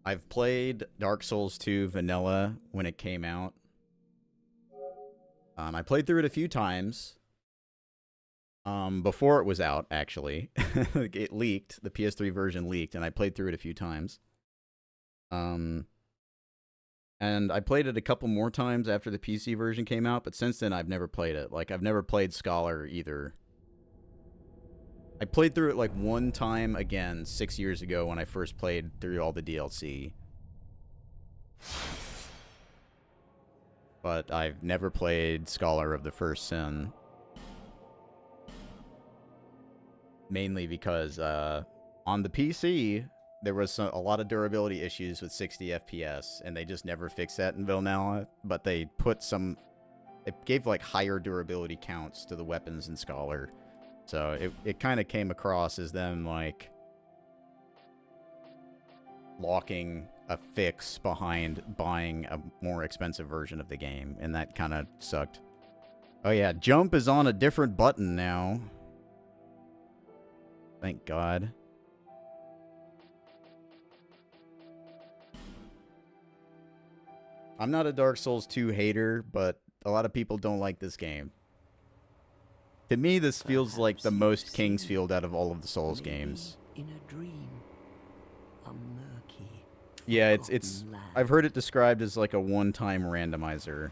I've played Dark Souls 2 Vanilla when it came out. I played through it a few times. Before it was out, actually. It leaked. The PS3 version leaked, and I played through it a few times. Um, and I played it a couple more times after the PC version came out, but since then I've never played it. Like, I've never played Scholar either. I played through it like one time again 6 years ago when I first played through all the DLC. But I've never played Scholar of the First Sin. Mainly because on the PC, there was a lot of durability issues with 60 FPS, and they just never fixed that in Vanilla. But they put some... It gave, like, higher durability counts to the weapons in Scholar. So it kind of came across as them, like, locking a fix behind buying a more expensive version of the game, and that kind of sucked. Oh yeah, jump is on a different button now. Thank God. I'm not a Dark Souls 2 hater, but a lot of people don't like this game. To me, this feels like the most Kingsfield out of all of the Souls games. In a dream, a murky, Yeah, it's I've heard it described as like a one-time randomizer.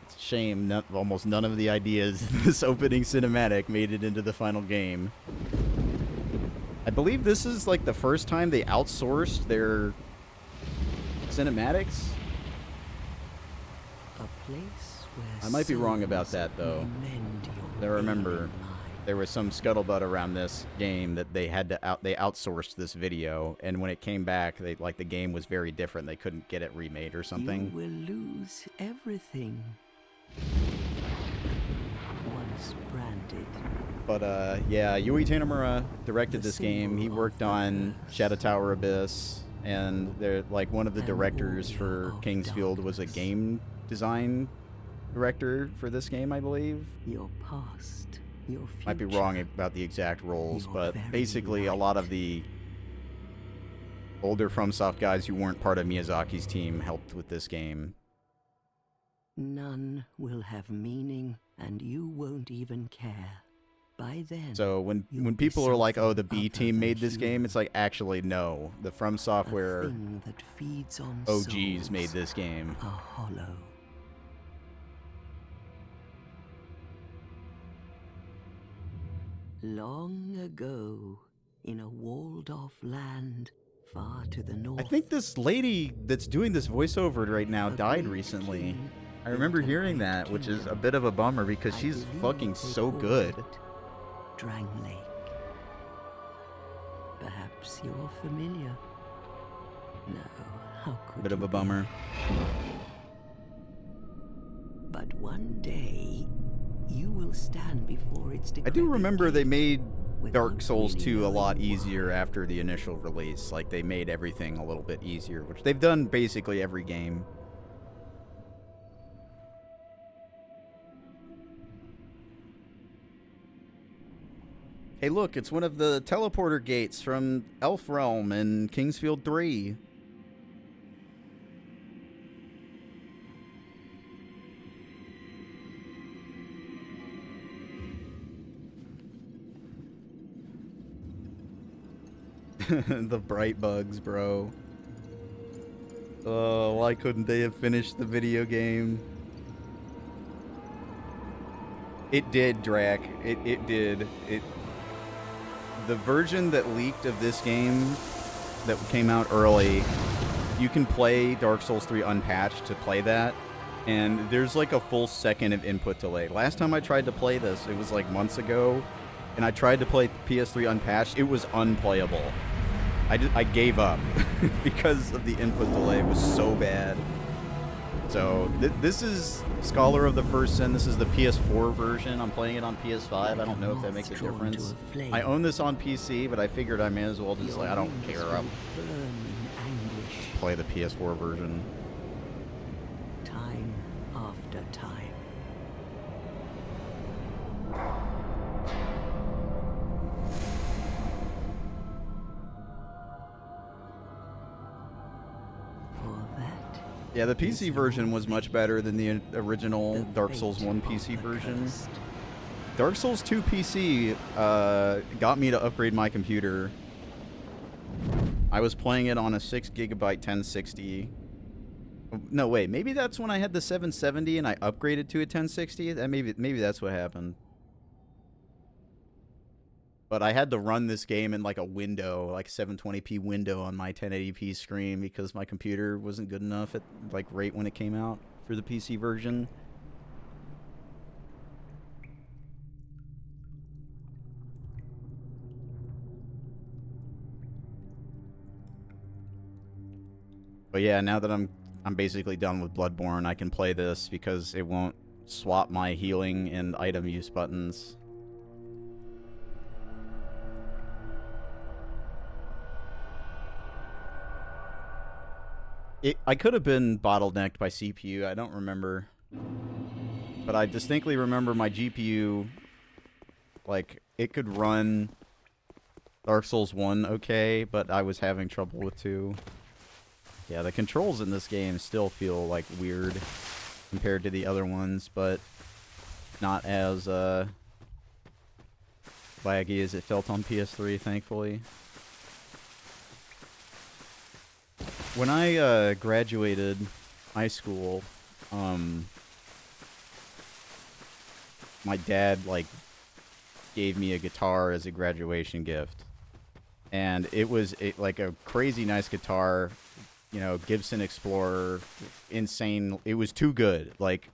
It's a shame almost none of the ideas in this opening cinematic made it into the final game. I believe this is like the first time they outsourced their cinematics. A place where I might be wrong about that though. I remember there was some scuttlebutt around this game that they had to they outsourced this video, and when it came back, they like the game was very different. They couldn't get it remade or something. You will lose everything. Once branded. But yeah, Yui Tanimura directed this game. He worked on Shadow Tower Abyss, and they're like one of the directors for Kingsfield was a game design director for this game, I believe. Your past, your future. Might be wrong about the exact roles, but basically a lot of the older FromSoft guys who weren't part of Miyazaki's team helped with this game. None will have meaning, and you won't even care. By then, so when people are like, "Oh, the B team made this game," it's like, actually, no. The From Software that feeds on OGs made this game. A hollow. Long ago, in a walled-off land far to the north. I think this lady that's doing this voiceover right now died recently. I remember hearing that, which is a bit of a bummer because she's fucking so good. Drang Lake. Perhaps you're familiar. No, how could Bit of a bummer. But one day, you will stand before its I do remember they made Dark Souls 2 a lot easier after the initial release. Like, they made everything a little bit easier, which they've done basically every game. Hey, look, it's one of the teleporter gates from Elf Realm in Kingsfield 3. The bright bugs, bro. Oh, why couldn't they have finished the video game? It did, Drac. It did. The version that leaked of this game that came out early, you can play Dark Souls 3 unpatched to play that, and there's like a full second of input delay. Last time I tried to play this, it was like months ago, and I tried to play PS3 unpatched. It was unplayable. I gave up because of the input delay. It was so bad. So this is Scholar of the First Sin. This is the PS4 version. I'm playing it on PS5. I don't know if that makes a difference. I own this on PC, but I figured I may as well just like, I don't care. I'll just play the PS4 version. Time after time. Yeah, the PC version was much better than the original The Dark Souls fate 1 of PC the version. cursed. Dark Souls 2 PC got me to upgrade my computer. I was playing it on a 6 gigabyte 1060. No, wait, maybe that's when I had the 770 and I upgraded to a 1060. That maybe that's what happened. But I had to run this game in like a window, like 720p window on my 1080p screen because my computer wasn't good enough at like right when it came out for the PC version. But yeah, now that I'm basically done with Bloodborne, I can play this because it won't swap my healing and item use buttons. I could have been bottlenecked by CPU, I don't remember. But I distinctly remember my GPU, like, it could run Dark Souls 1 okay, but I was having trouble with 2. Yeah, the controls in this game still feel, like, weird compared to the other ones, but not as, laggy as it felt on PS3, thankfully. When I graduated high school, my dad like gave me a guitar as a graduation gift, and it was like a crazy nice guitar, you know, Gibson Explorer, insane. It was too good. Like,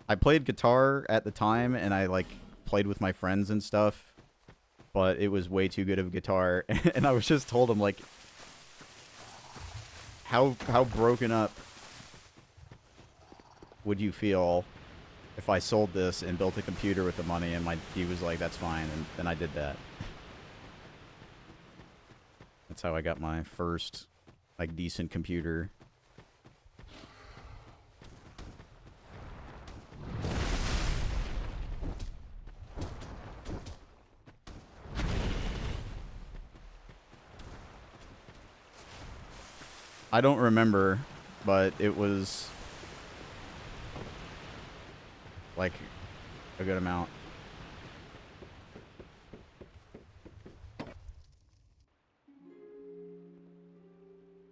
I played guitar at the time, and I like played with my friends and stuff, but it was way too good of a guitar. And I was just told him like, how broken up would you feel if I sold this and built a computer with the money? And he was like, that's fine, and then I did that. That's how I got my first like decent computer. I don't remember, but it was like a good amount.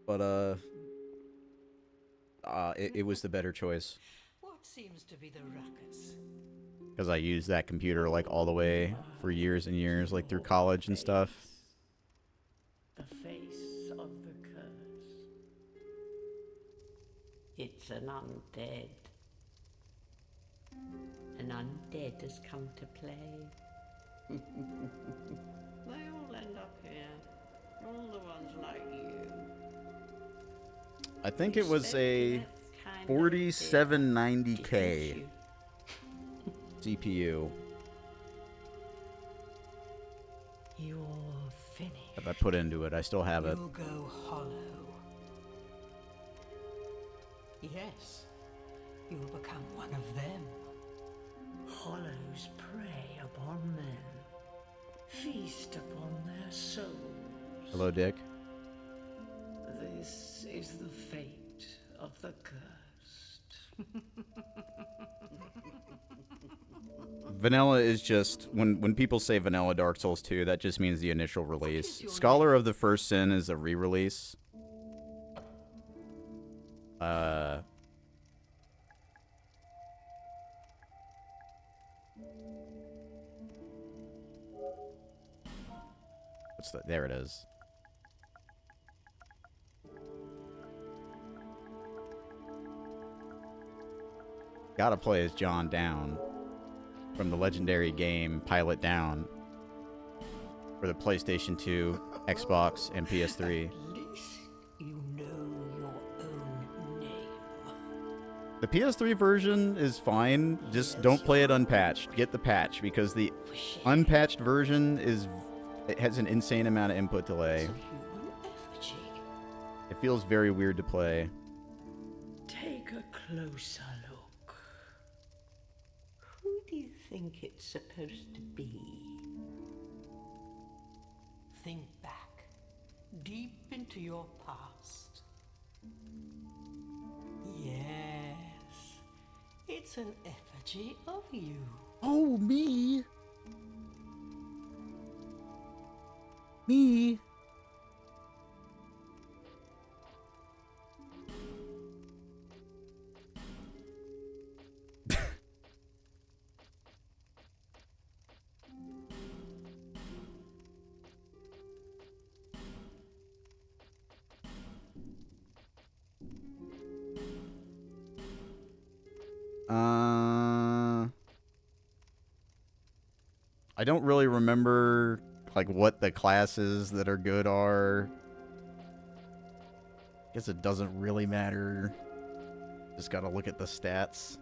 But it was the better choice What seems to be the ruckus? because I used that computer like all the way for years and years, like through college and stuff. The face of the curse. It's an undead. An undead has come to play. They all end up here. All the ones like you. I think it was a 4790K CPU You're finished. that I put into it. I still have it. You'll go hollow. Yes, you'll become one of them. Hollows prey upon men, feast upon their souls. Hello, Dick. This is the fate of the cursed. Vanilla is just when people say vanilla Dark Souls 2, that just means the initial release. Scholar of the First Sin is a re-release. There it is. Gotta play as John Down from the legendary game Pilot Down for the PlayStation 2, Xbox, and PS3. At least you know your own name. The PS3 version is fine, just don't play it unpatched. Get the patch, because the unpatched version it has an insane amount of input delay. It's a human effigy. It feels very weird to play. Take a closer look. Who do you think it's supposed to be? Think back, deep into your past. It's an effigy of you. Oh, me. Me. I don't really remember like what the classes that are good are. Guess it doesn't really matter. Just gotta look at the stats.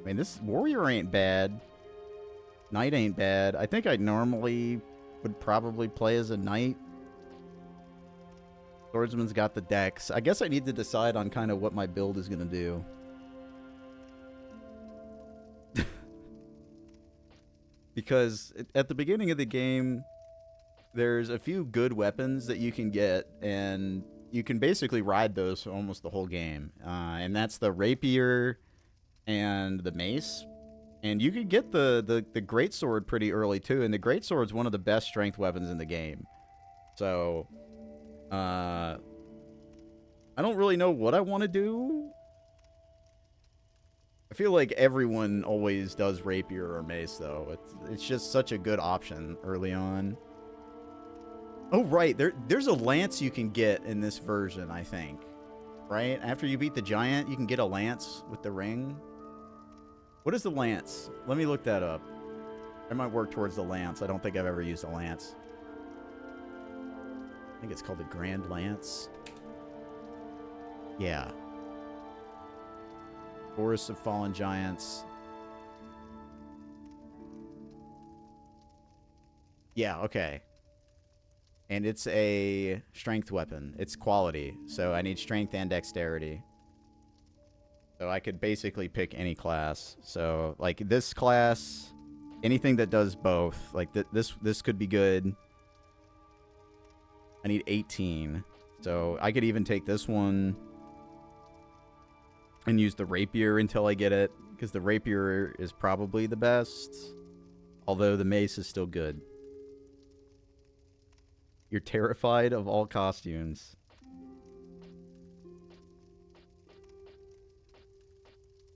I mean, this warrior ain't bad. Knight ain't bad. I think I normally would probably play as a knight. Swordsman's got the dex. I guess I need to decide on kind of what my build is going to do. Because at the beginning of the game, there's a few good weapons that you can get, and you can basically ride those for almost the whole game. And that's the rapier and the mace. And you can get the greatsword pretty early, too. And the greatsword's one of the best strength weapons in the game. So, I don't really know what I want to do. I feel like everyone always does rapier or mace, though. It's just such a good option early on. Oh, right. There's a lance you can get in this version, I think. Right? After you beat the giant, you can get a lance with the ring. What is the lance? Let me look that up. I might work towards the lance. I don't think I've ever used a lance. I think it's called the Grand Lance. Yeah. Forest of Fallen Giants. Yeah, okay. And it's a strength weapon. It's quality. So I need strength and dexterity. So I could basically pick any class. So, like, this class, anything that does both. Like, this could be good. I need 18. So I could even take this one and use the rapier until I get it, because the rapier is probably the best. Although the mace is still good. You're terrified of all costumes.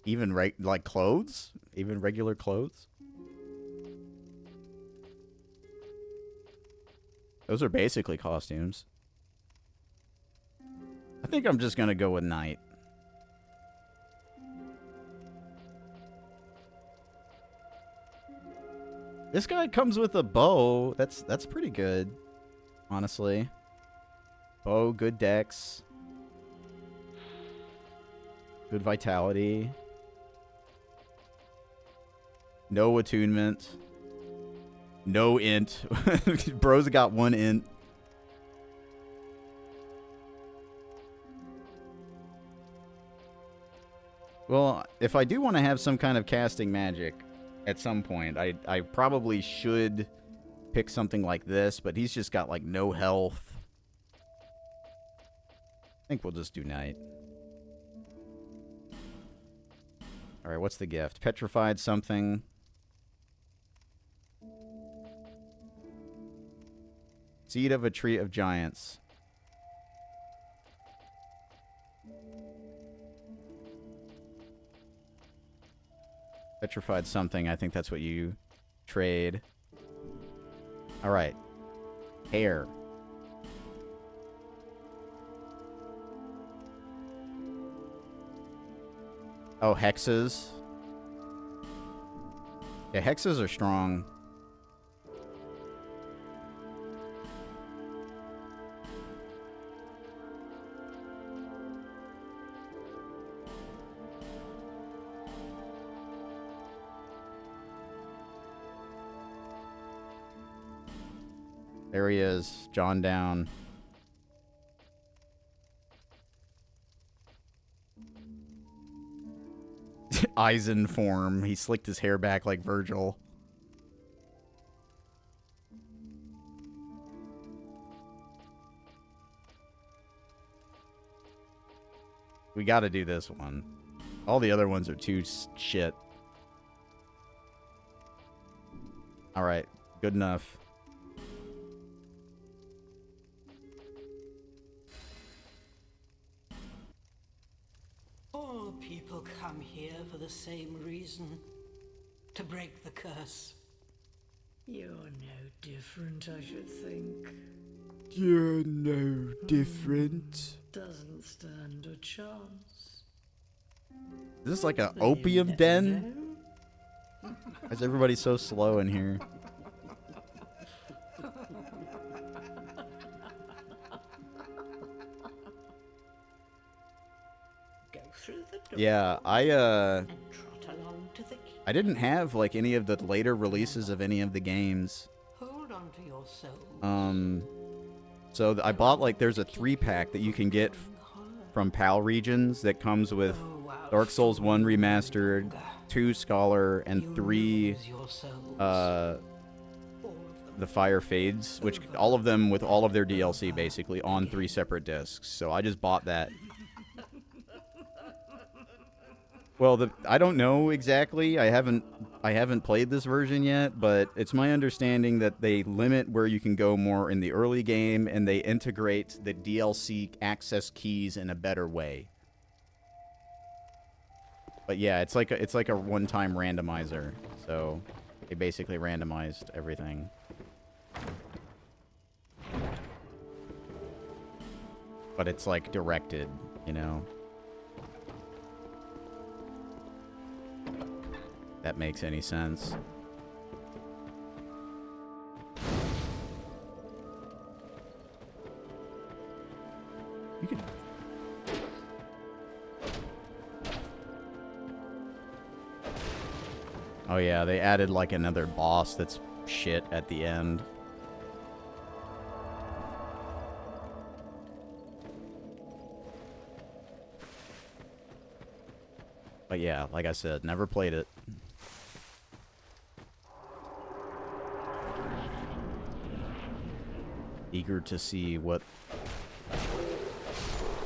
Even like clothes? Even regular clothes? Those are basically costumes. I think I'm just gonna go with knight. This guy comes with a bow. That's pretty good, honestly. Bow, good dex. Good vitality. No attunement. No int. Bro's got one int. Well, if I do want to have some kind of casting magic at some point, I probably should pick something like this, but he's just got like no health. I think we'll just do knight. Alright, what's the gift? Petrified something. Seed of a Tree of Giants. Petrified something. I think that's what you trade. Alright. Hair. Oh, hexes. Yeah, hexes are strong. There he is, John down. Eisen form. He slicked his hair back like Virgil. We gotta do this one. All the other ones are too shit. Alright, good enough. All people come here for the same reason. To break the curse. You're no different, I should think. You're no different. Doesn't stand a chance. Is this like an But you opium never den? know. Why is everybody so slow in here? Go through the door Yeah, and trot along to the key. I didn't have like any of the later releases of any of the games. Hold on to your soul. So I bought like there's a 3-pack that you can get from PAL Regions that comes with Dark Souls 1 Remastered, 2 Scholar, and 3 the Fire Fades, which all of them with all of their DLC basically on 3 separate discs. So I just bought that. Well, I don't know exactly. I haven't played this version yet, but it's my understanding that they limit where you can go more in the early game, and they integrate the DLC access keys in a better way. But yeah, it's like a one-time randomizer. So they basically randomized everything. But it's like directed, you know. That makes any sense. You could... Oh yeah, they added like another boss that's shit at the end. But yeah, like I said, never played it. Eager to see what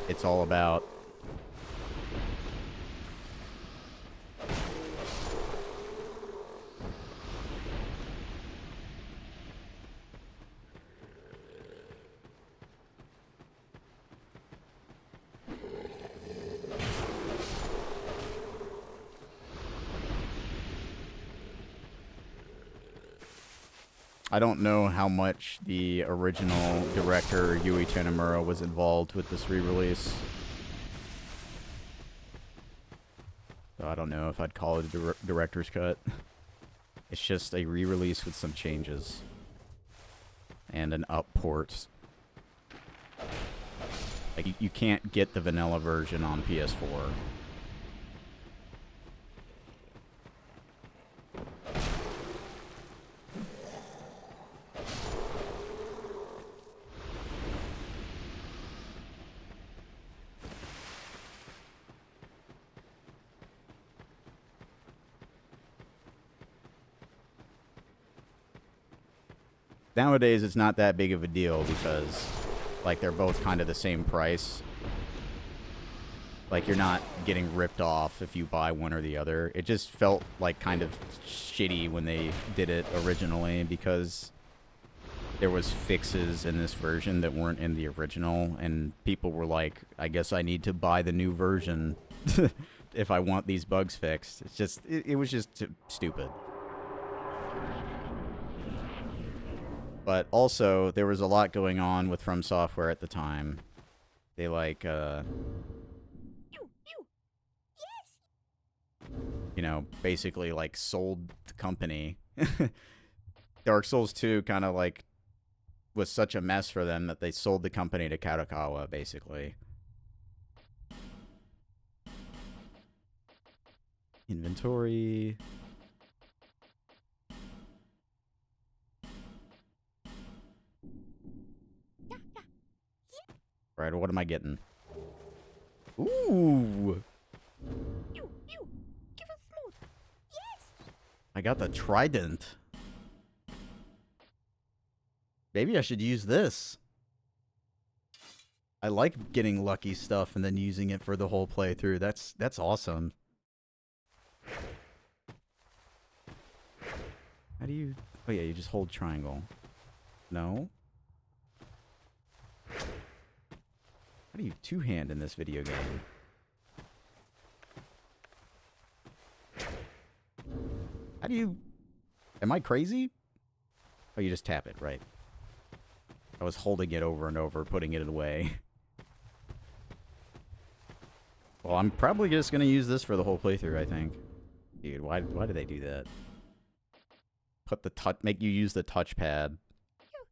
it's all about. I don't know how much the original director, Yui Tanimura, was involved with this re-release. So I don't know if I'd call it a director's cut. It's just a re-release with some changes. And an up port. Like, you can't get the vanilla version on PS4. Nowadays, it's not that big of a deal because, like, they're both kind of the same price. Like, you're not getting ripped off if you buy one or the other. It just felt, like, kind of shitty when they did it originally because there was fixes in this version that weren't in the original, and people were like, I guess I need to buy the new version if I want these bugs fixed. It's just, it was just stupid. But also, there was a lot going on with From Software at the time. They, like, you know, basically, like, sold the company. Dark Souls 2 kind of, like, was such a mess for them that they sold the company to Kadokawa, basically. Inventory... Right, what am I getting? Ooh! I got the trident. Maybe I should use this. I like getting lucky stuff and then using it for the whole playthrough. That's awesome. How do you... Oh yeah, you just hold triangle. No? How do you two-hand in this video game? How do you... Am I crazy? Oh, you just tap it, right. I was holding it over and over, putting it away. Well, I'm probably just going to use this for the whole playthrough, I think. Dude, why did they do that? Put the touch... Make you use the touchpad.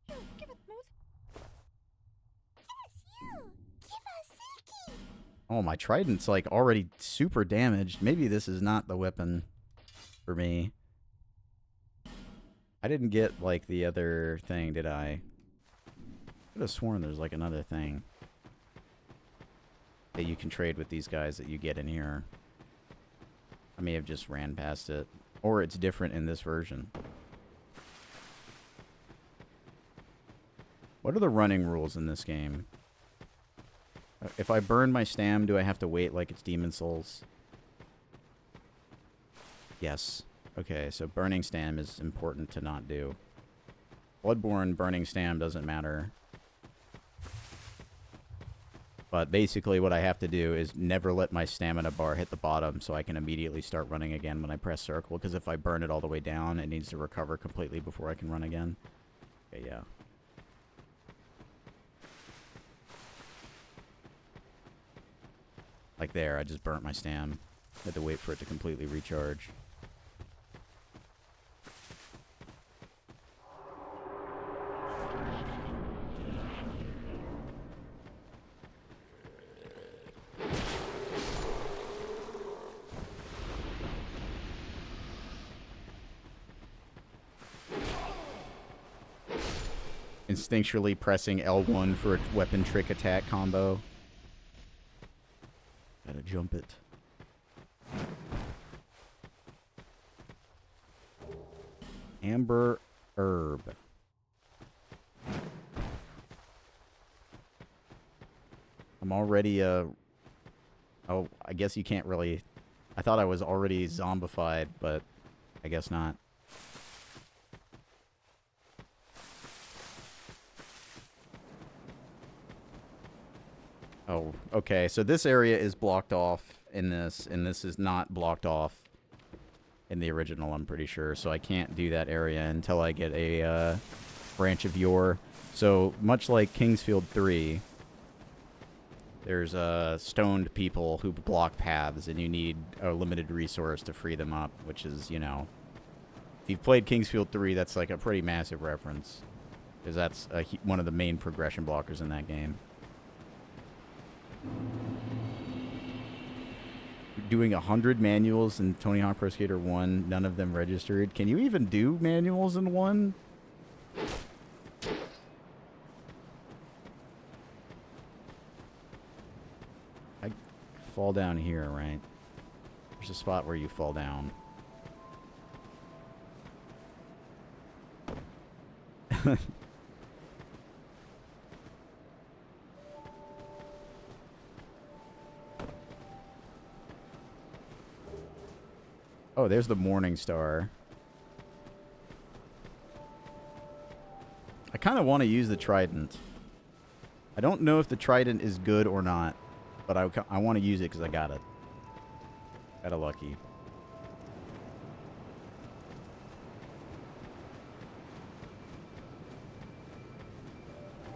You, give it smooth. Yes, you! Give us silky! Oh, my trident's like already super damaged. Maybe this is not the weapon for me. I didn't get like the other thing, did I? I could have sworn there's like another thing that you can trade with these guys that you get in here. I may have just ran past it. Or it's different in this version. What are the running rules in this game? If I burn my stam, do I have to wait like it's Demon Souls? Yes. Okay, so burning stam is important to not do. Bloodborne burning stam doesn't matter. But basically what I have to do is never let my stamina bar hit the bottom so I can immediately start running again when I press circle. Because if I burn it all the way down, it needs to recover completely before I can run again. Okay, yeah. Like there, I just burnt my stam. Had to wait for it to completely recharge. Instinctually pressing L1 for a weapon trick attack combo. Gotta jump it. Amber herb. I'm already, oh, I guess you can't really... I thought I was already zombified, but I guess not. Oh, okay, so this area is blocked off in this, and this is not blocked off in the original, I'm pretty sure. So I can't do that area until I get a branch of yore. So much like Kingsfield 3, there's stoned people who block paths, and you need a limited resource to free them up, which is, you know, if you've played Kingsfield 3, that's like a pretty massive reference, because that's one of the main progression blockers in that game. Doing 100 manuals in Tony Hawk Pro Skater 1, none of them registered. Can you even do manuals in 1? I fall down here, right? There's a spot where you fall down. Oh, there's the Morning Star. I kind of want to use the Trident. I don't know if the Trident is good or not, but I want to use it because I got it. Got a lucky.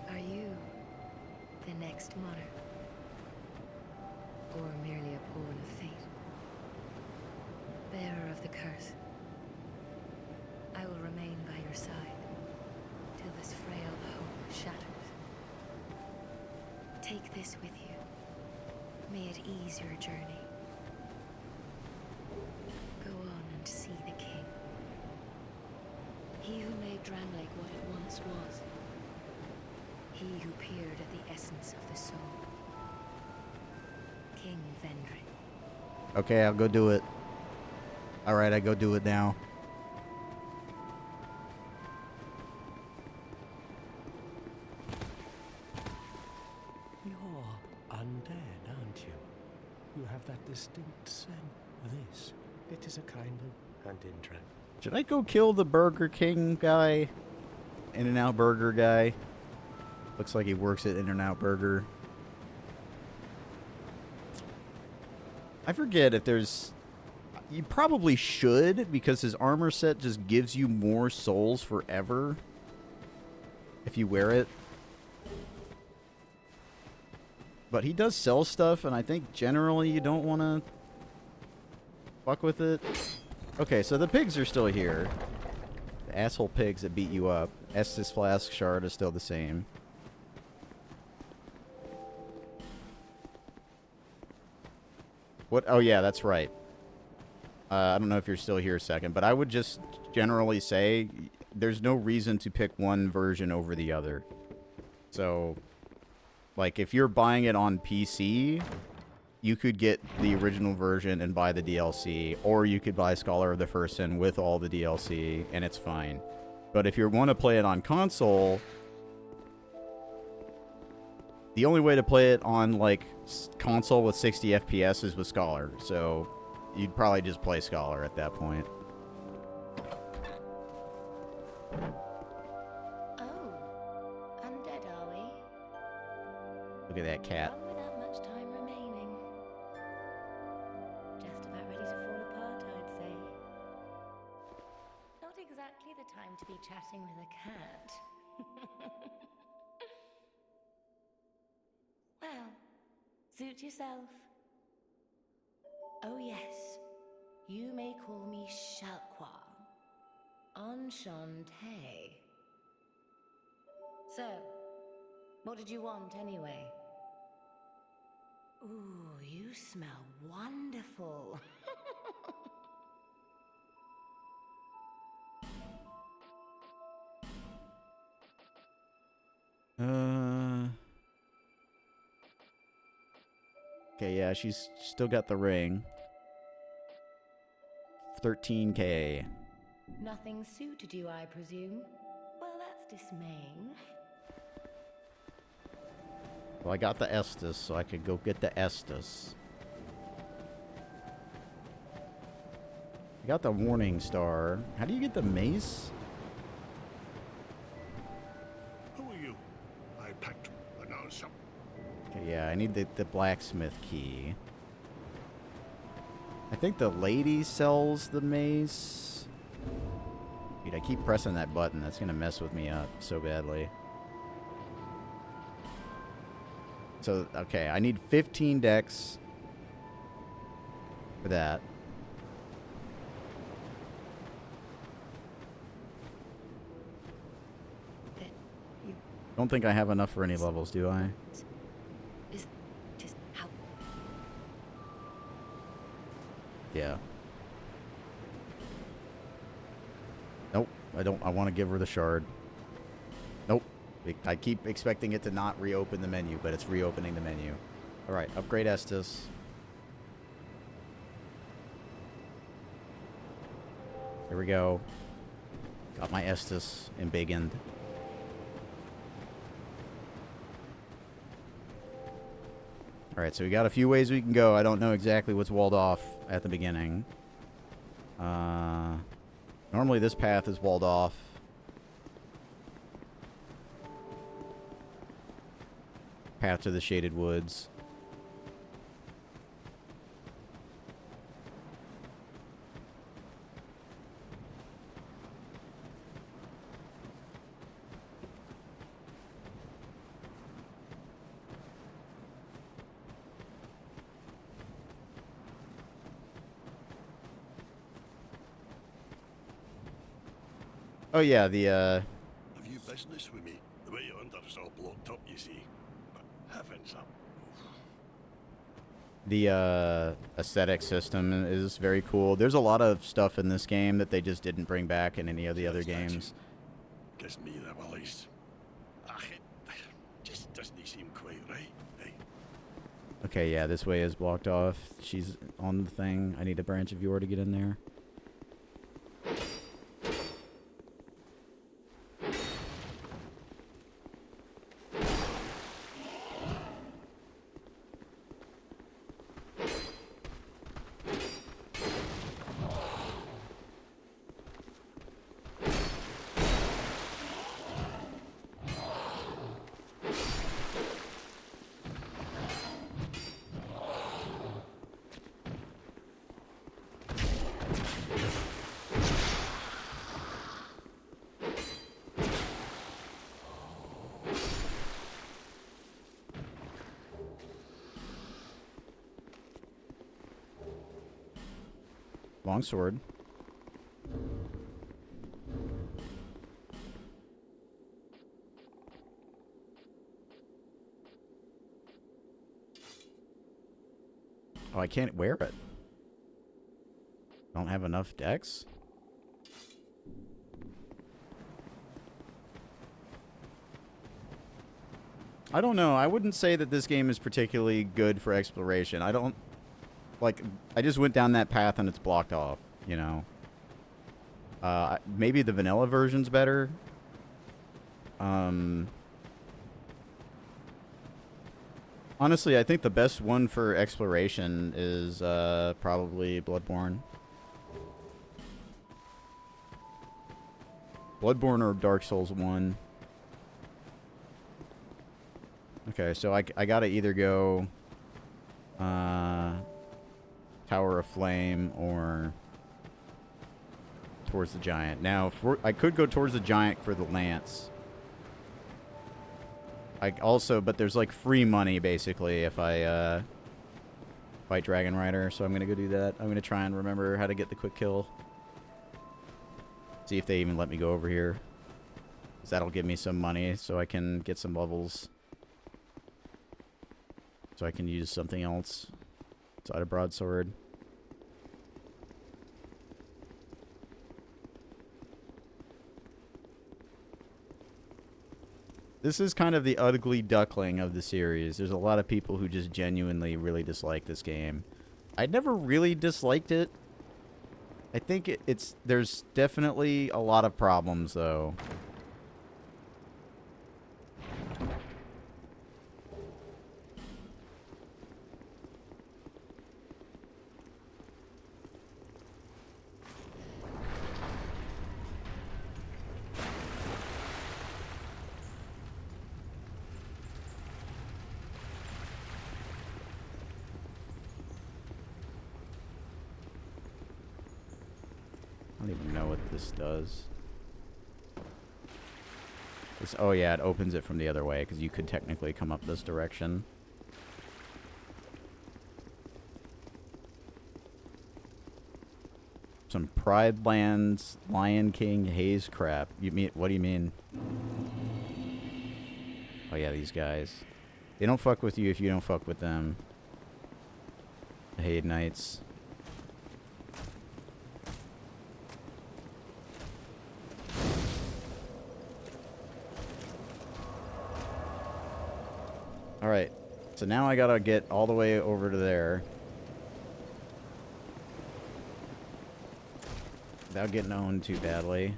Are you the next monarch? Or merely a pawn of fate? Bearer of the curse, I will remain by your side till this frail hope shatters. Take this with you. May it ease your journey. Go on and see the king. He who made Drangleic what it once was. He who peered at the essence of the soul. King Vendrick. Okay, I'll go do it. Alright, I go do it now. undead, aren't you? You have that distinct scent. It is a kind of hunting trap. Should I go kill the Burger King guy? In-N-Out Burger guy? Looks like he works at In-N-Out Burger. I forget if there's... You probably should, because his armor set just gives you more souls forever if you wear it. But he does sell stuff, and I think generally you don't want to fuck with it. Okay, so the pigs are still here. The asshole pigs that beat you up. Estus Flask Shard is still the same. What? Oh, yeah, that's right. I don't know if you're still here a second, but I would just generally say there's no reason to pick one version over the other. So, like, if you're buying it on PC, you could get the original version and buy the DLC, or you could buy Scholar of the First Sin with all the DLC, and it's fine. But if you want to play it on console, the only way to play it on, like, console with 60 FPS is with Scholar, so you'd probably just play Scholar at that point. Oh, undead, are we? Look at that cat. Gone without much time remaining. Just about ready to fall apart, I'd say. Not exactly the time to be chatting with a cat. Well, suit yourself. Oh yes, you may call me Shalqua. Enchantée. So, what did you want anyway? Ooh, you smell wonderful. Okay, yeah, she's still got the ring. 13K. Nothing suited you, I presume? Well, that's dismaying. Well, I got the Estus, so I could go get the Estus. I got the Warning Star. How do you get the mace? Who are you? I packed an answer. Okay, yeah, I need the blacksmith key. I think the lady sells the mace. Dude, I keep pressing that button. That's gonna mess with me up so badly. So, okay, I need 15 decks for that. Don't think I have enough for any levels, do I? Is just how Yeah. Nope, I don't. I want to give her the shard. Nope. I keep expecting it to not reopen the menu, but it's reopening the menu. Alright, upgrade Estus. Here we go. Got my Estus embiggened. Alright, so we got a few ways we can go. I don't know exactly what's walled off at the beginning. Normally this path is walled off. Path to the Shaded Woods. Oh yeah, the Have you business with me? The way you're under is all blocked up, you see. But heavens up. the aesthetic system is very cool. There's a lot of stuff in this game that they just didn't bring back in any of the other games. Gives me the willies. Ah, it just doesn't seem quite right, eh? Okay, yeah, this way is blocked off. She's on the thing. I need a branch of yore to get in there. Long sword. Oh, I can't wear it. Don't have enough dex? I don't know. I wouldn't say that this game is particularly good for exploration. I don't... Like, I just went down that path and it's blocked off, you know? Maybe the vanilla version's better. Honestly, I think the best one for exploration is probably Bloodborne. Bloodborne or Dark Souls 1. Okay, so I gotta either go Tower of Flame or towards the Giant. Now, I could go towards the Giant for the Lance. But there's like free money basically if I fight Dragon Rider, so I'm gonna go do that. I'm gonna try and remember how to get the quick kill. See if they even let me go over here. 'Cause that'll give me some money so I can get some levels. So I can use something else outside of broadsword. This is kind of the ugly duckling of the series. There's a lot of people who just genuinely really dislike this game. I never really disliked it. I think there's definitely a lot of problems though. I don't even know what this does. Oh yeah, it opens it from the other way, because you could technically come up this direction. Some Pride Lands, Lion King, Haze crap. What do you mean? Oh yeah, these guys. They don't fuck with you if you don't fuck with them. The Haze Knights. Alright, so now I gotta get all the way over to there. Without getting owned too badly.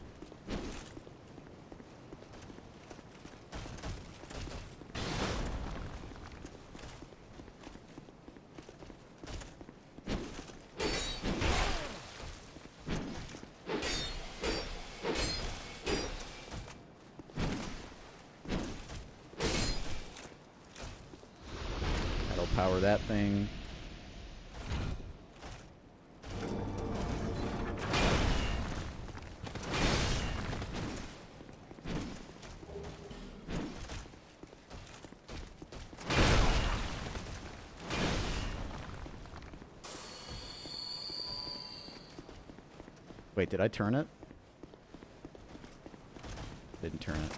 Power that thing. Wait, did I turn it? Didn't turn it.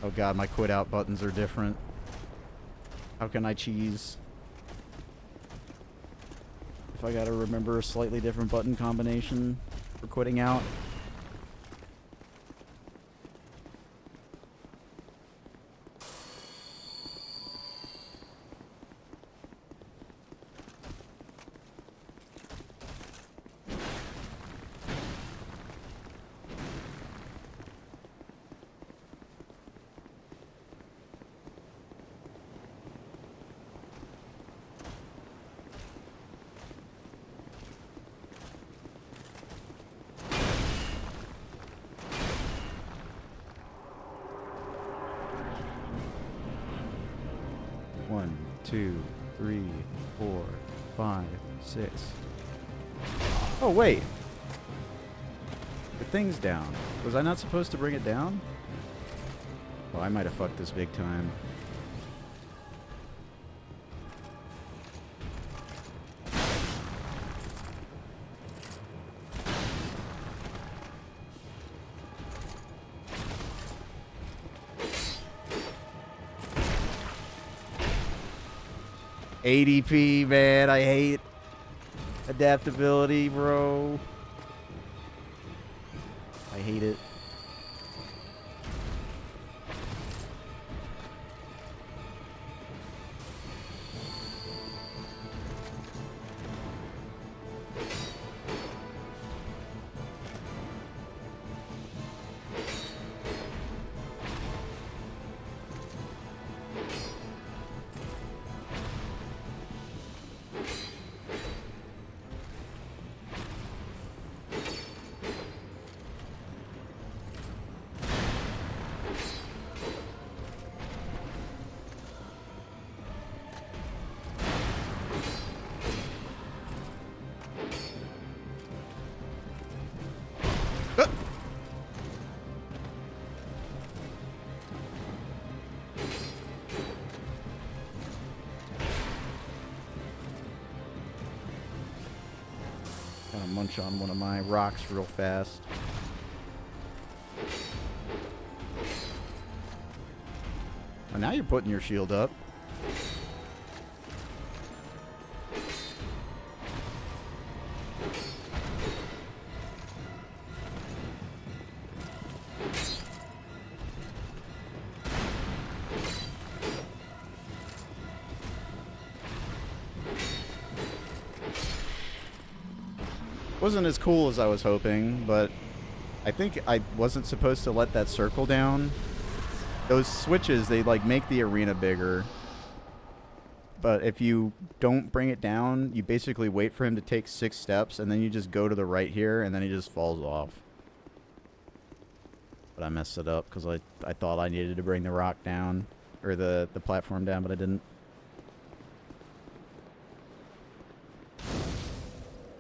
Oh god, my quit out buttons are different. How can I cheese? If I gotta remember a slightly different button combination for quitting out. One, two, three, 4, 5, 6. Oh, wait. The thing's down. Was I not supposed to bring it down? Well, I might have fucked this big time. ADP, man, I hate adaptability, bro. I hate it. Gonna munch on one of my rocks real fast. Oh, now you're putting your shield up. Wasn't as cool as I was hoping, but I think I wasn't supposed to let that circle down. Those switches, they like make the arena bigger. But if you don't bring it down, you basically wait for him to take 6 steps, and then you just go to the right here, and then he just falls off. But I messed it up because I thought I needed to bring the rock down, or the platform down, but I didn't.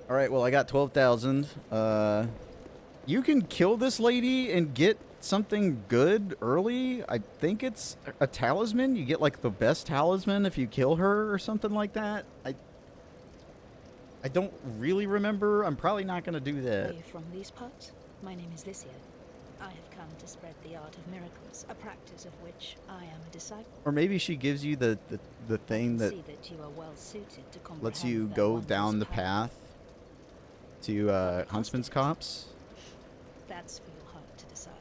Alright, well, I got 12,000. You can kill this lady and get something good early. I think it's a talisman. You get, like, the best talisman if you kill her or something like that. I don't really remember. I'm probably not going to do that. Are you from these parts? My name is Lycia. I have come to spread the art of miracles, a practice of which I am a disciple. Or maybe she gives you the thing that, See that you are well suited to lets comprehend you their go wondrous down the power. path to Huntsman's Copse. That's for your heart to decide.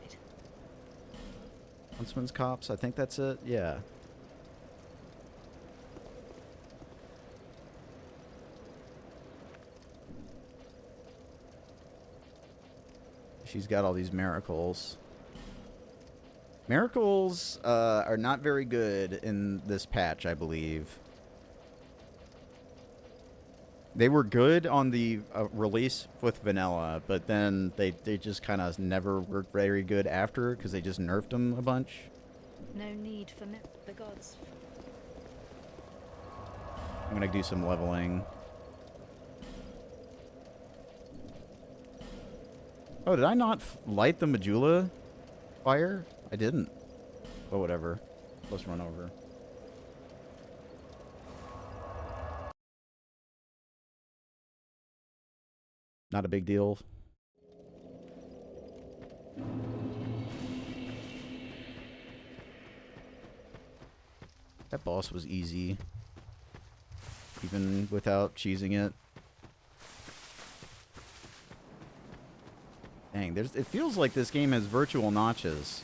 Huntsman's Copse, I think that's it. Yeah. She's got all these miracles. Miracles are not very good in this patch, I believe. They were good on the release with vanilla, but then they just kind of never were very good after because they just nerfed them a bunch. No need for the gods. I'm gonna do some leveling. Oh, did I not light the Majula fire? I didn't. Oh, whatever. Let's run over. Not a big deal. That boss was easy. Even without cheesing it. Dang, it feels like this game has virtual notches.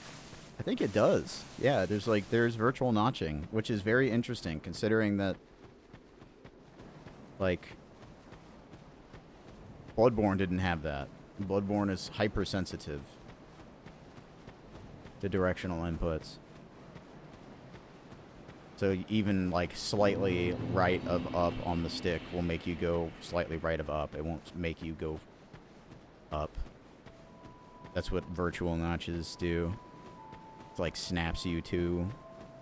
I think it does. Yeah, there's virtual notching, which is very interesting considering that, like, Bloodborne didn't have that. Bloodborne is hypersensitive to directional inputs. So even, like, slightly right of up on the stick will make you go slightly right of up. It won't make you go up. That's what virtual notches do. It, like, snaps you to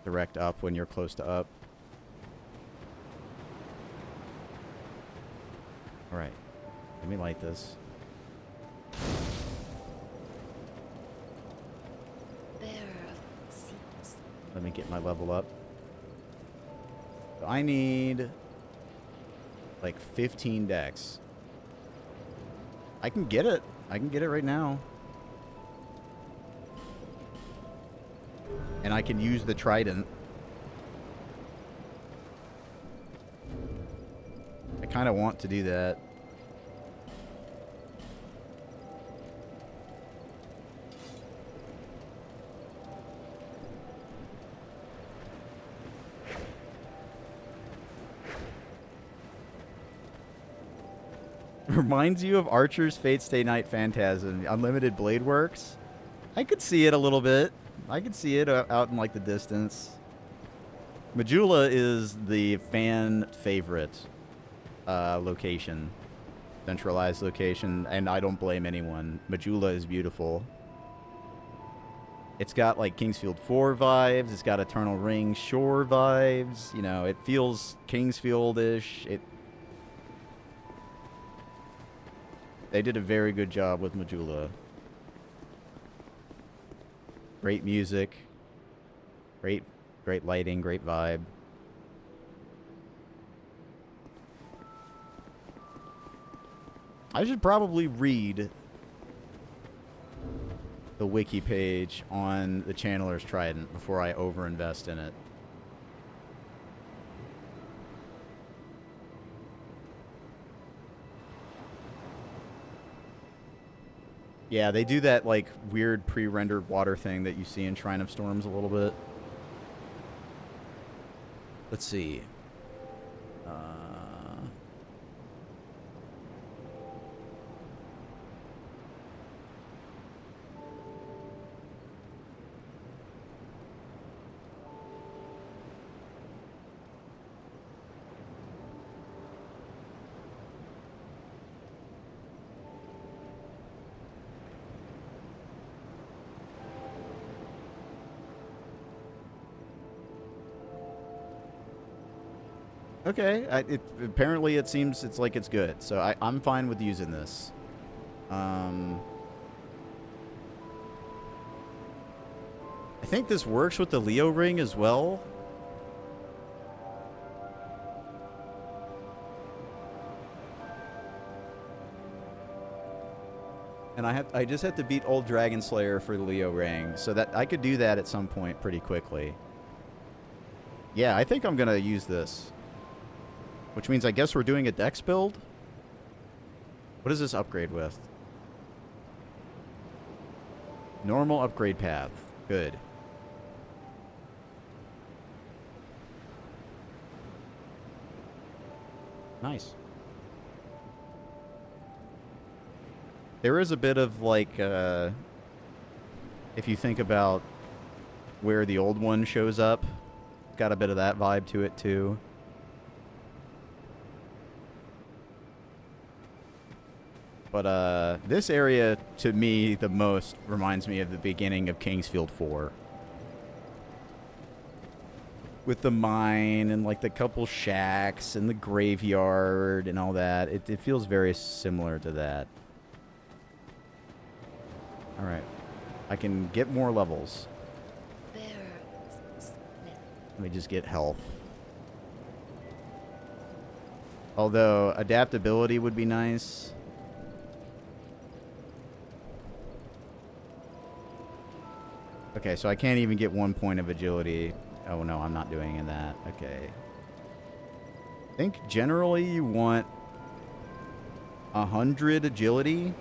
direct up when you're close to up. Alright. Let me light this. Let me get my level up. So I need like 15 decks. I can get it. I can get it right now. And I can use the trident. I kind of want to do that. Reminds you of Archer's Fate Stay Night Phantasm, Unlimited Blade Works. I could see it a little bit. I could see it out in like the distance. Majula is the fan favorite location, centralized location, and I don't blame anyone. Majula is beautiful. It's got like Kingsfield 4 vibes. It's got Eternal Ring Shore vibes. You know, it feels Kingsfield-ish. They did a very good job with Majula. Great music. Great lighting, great vibe. I should probably read the wiki page on the Channeler's Trident before I overinvest in it. Yeah, they do that like weird pre-rendered water thing that you see in Shrine of Storms a little bit. Let's see. Okay, apparently it seems it's like it's good, so I'm fine with using this. I think this works with the Leo ring as well. And I just had to beat Old Dragon Slayer for the Leo ring, so that I could do that at some point pretty quickly. Yeah, I think I'm gonna use this. Which means I guess we're doing a dex build? What does this upgrade with? Normal upgrade path. Good. Nice. There is a bit of like, if you think about where the old one shows up, got a bit of that vibe to it too. But this area, to me, the most reminds me of the beginning of Kingsfield 4. With the mine and like the couple shacks and the graveyard and all that. It feels very similar to that. Alright. I can get more levels. Let me just get health. Although, adaptability would be nice. Okay, so I can't even get 1 point of agility. Oh no, I'm not doing that. Okay. I think generally you want 100 agility.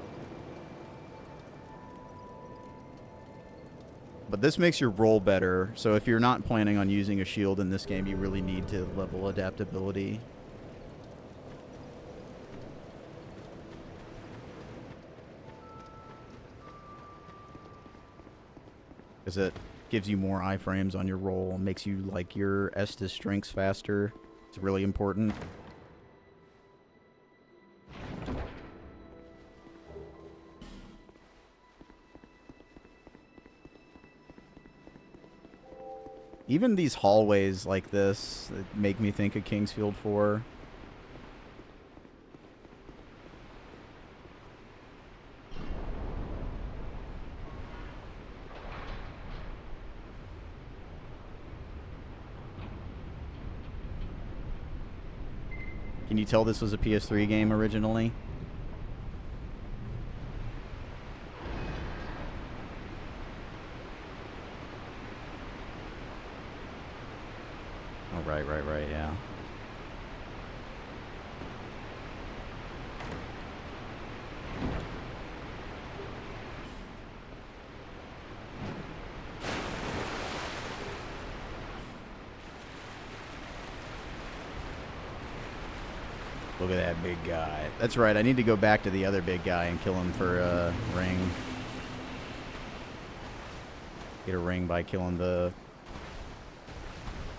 But this makes your roll better. So if you're not planning on using a shield in this game, you really need to level adaptability. Because it gives you more iframes on your roll, makes you like your Estus strengths faster. It's really important. Even these hallways like this make me think of Kingsfield 4. Can you tell this was a PS3 game originally? Oh, right, yeah. Look at that big guy. That's right, I need to go back to the other big guy and kill him for a ring. Get a ring by killing the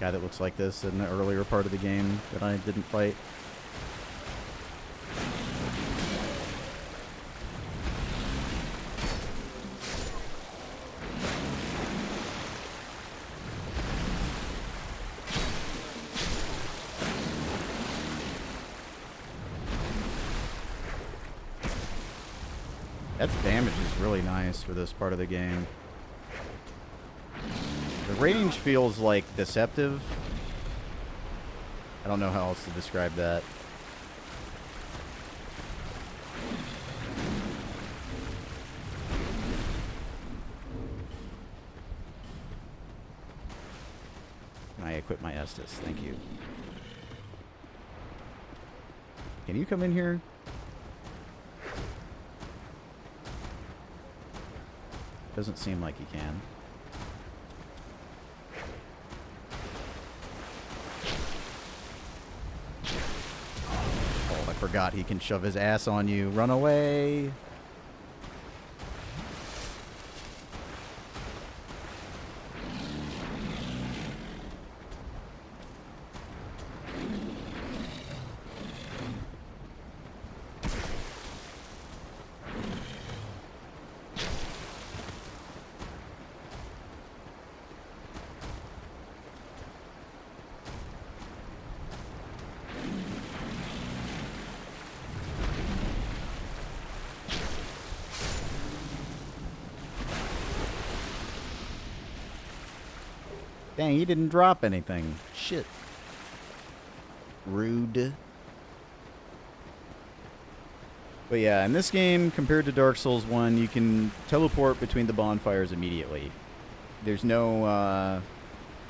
guy that looks like this in the earlier part of the game that I didn't fight. That damage is really nice for this part of the game. The range feels like deceptive. I don't know how else to describe that. Can I equip my Estus? Thank you. Can you come in here? Doesn't seem like you can. Oh, I forgot he can shove his ass on you. Run away! Dang, he didn't drop anything. Shit. Rude. But yeah, in this game, compared to Dark Souls 1, you can teleport between the bonfires immediately. There's no,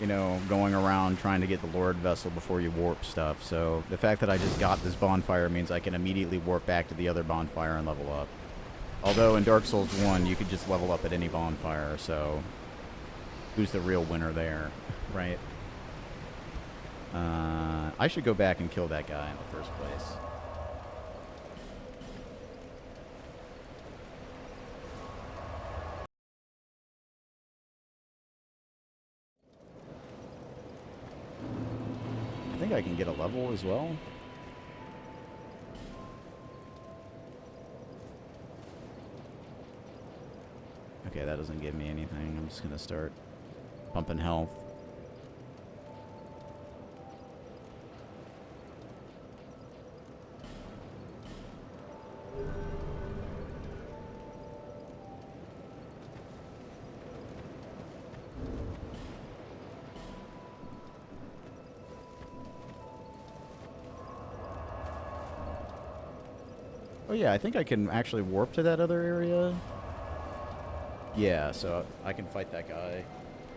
you know, going around trying to get the Lord Vessel before you warp stuff. So the fact that I just got this bonfire means I can immediately warp back to the other bonfire and level up. Although in Dark Souls 1, you could just level up at any bonfire, so who's the real winner there, right? I should go back and kill that guy in the first place. I think I can get a level as well. Okay, that doesn't give me anything. I'm just gonna start pumping health. Oh yeah, I think I can actually warp to that other area. Yeah, so I can fight that guy.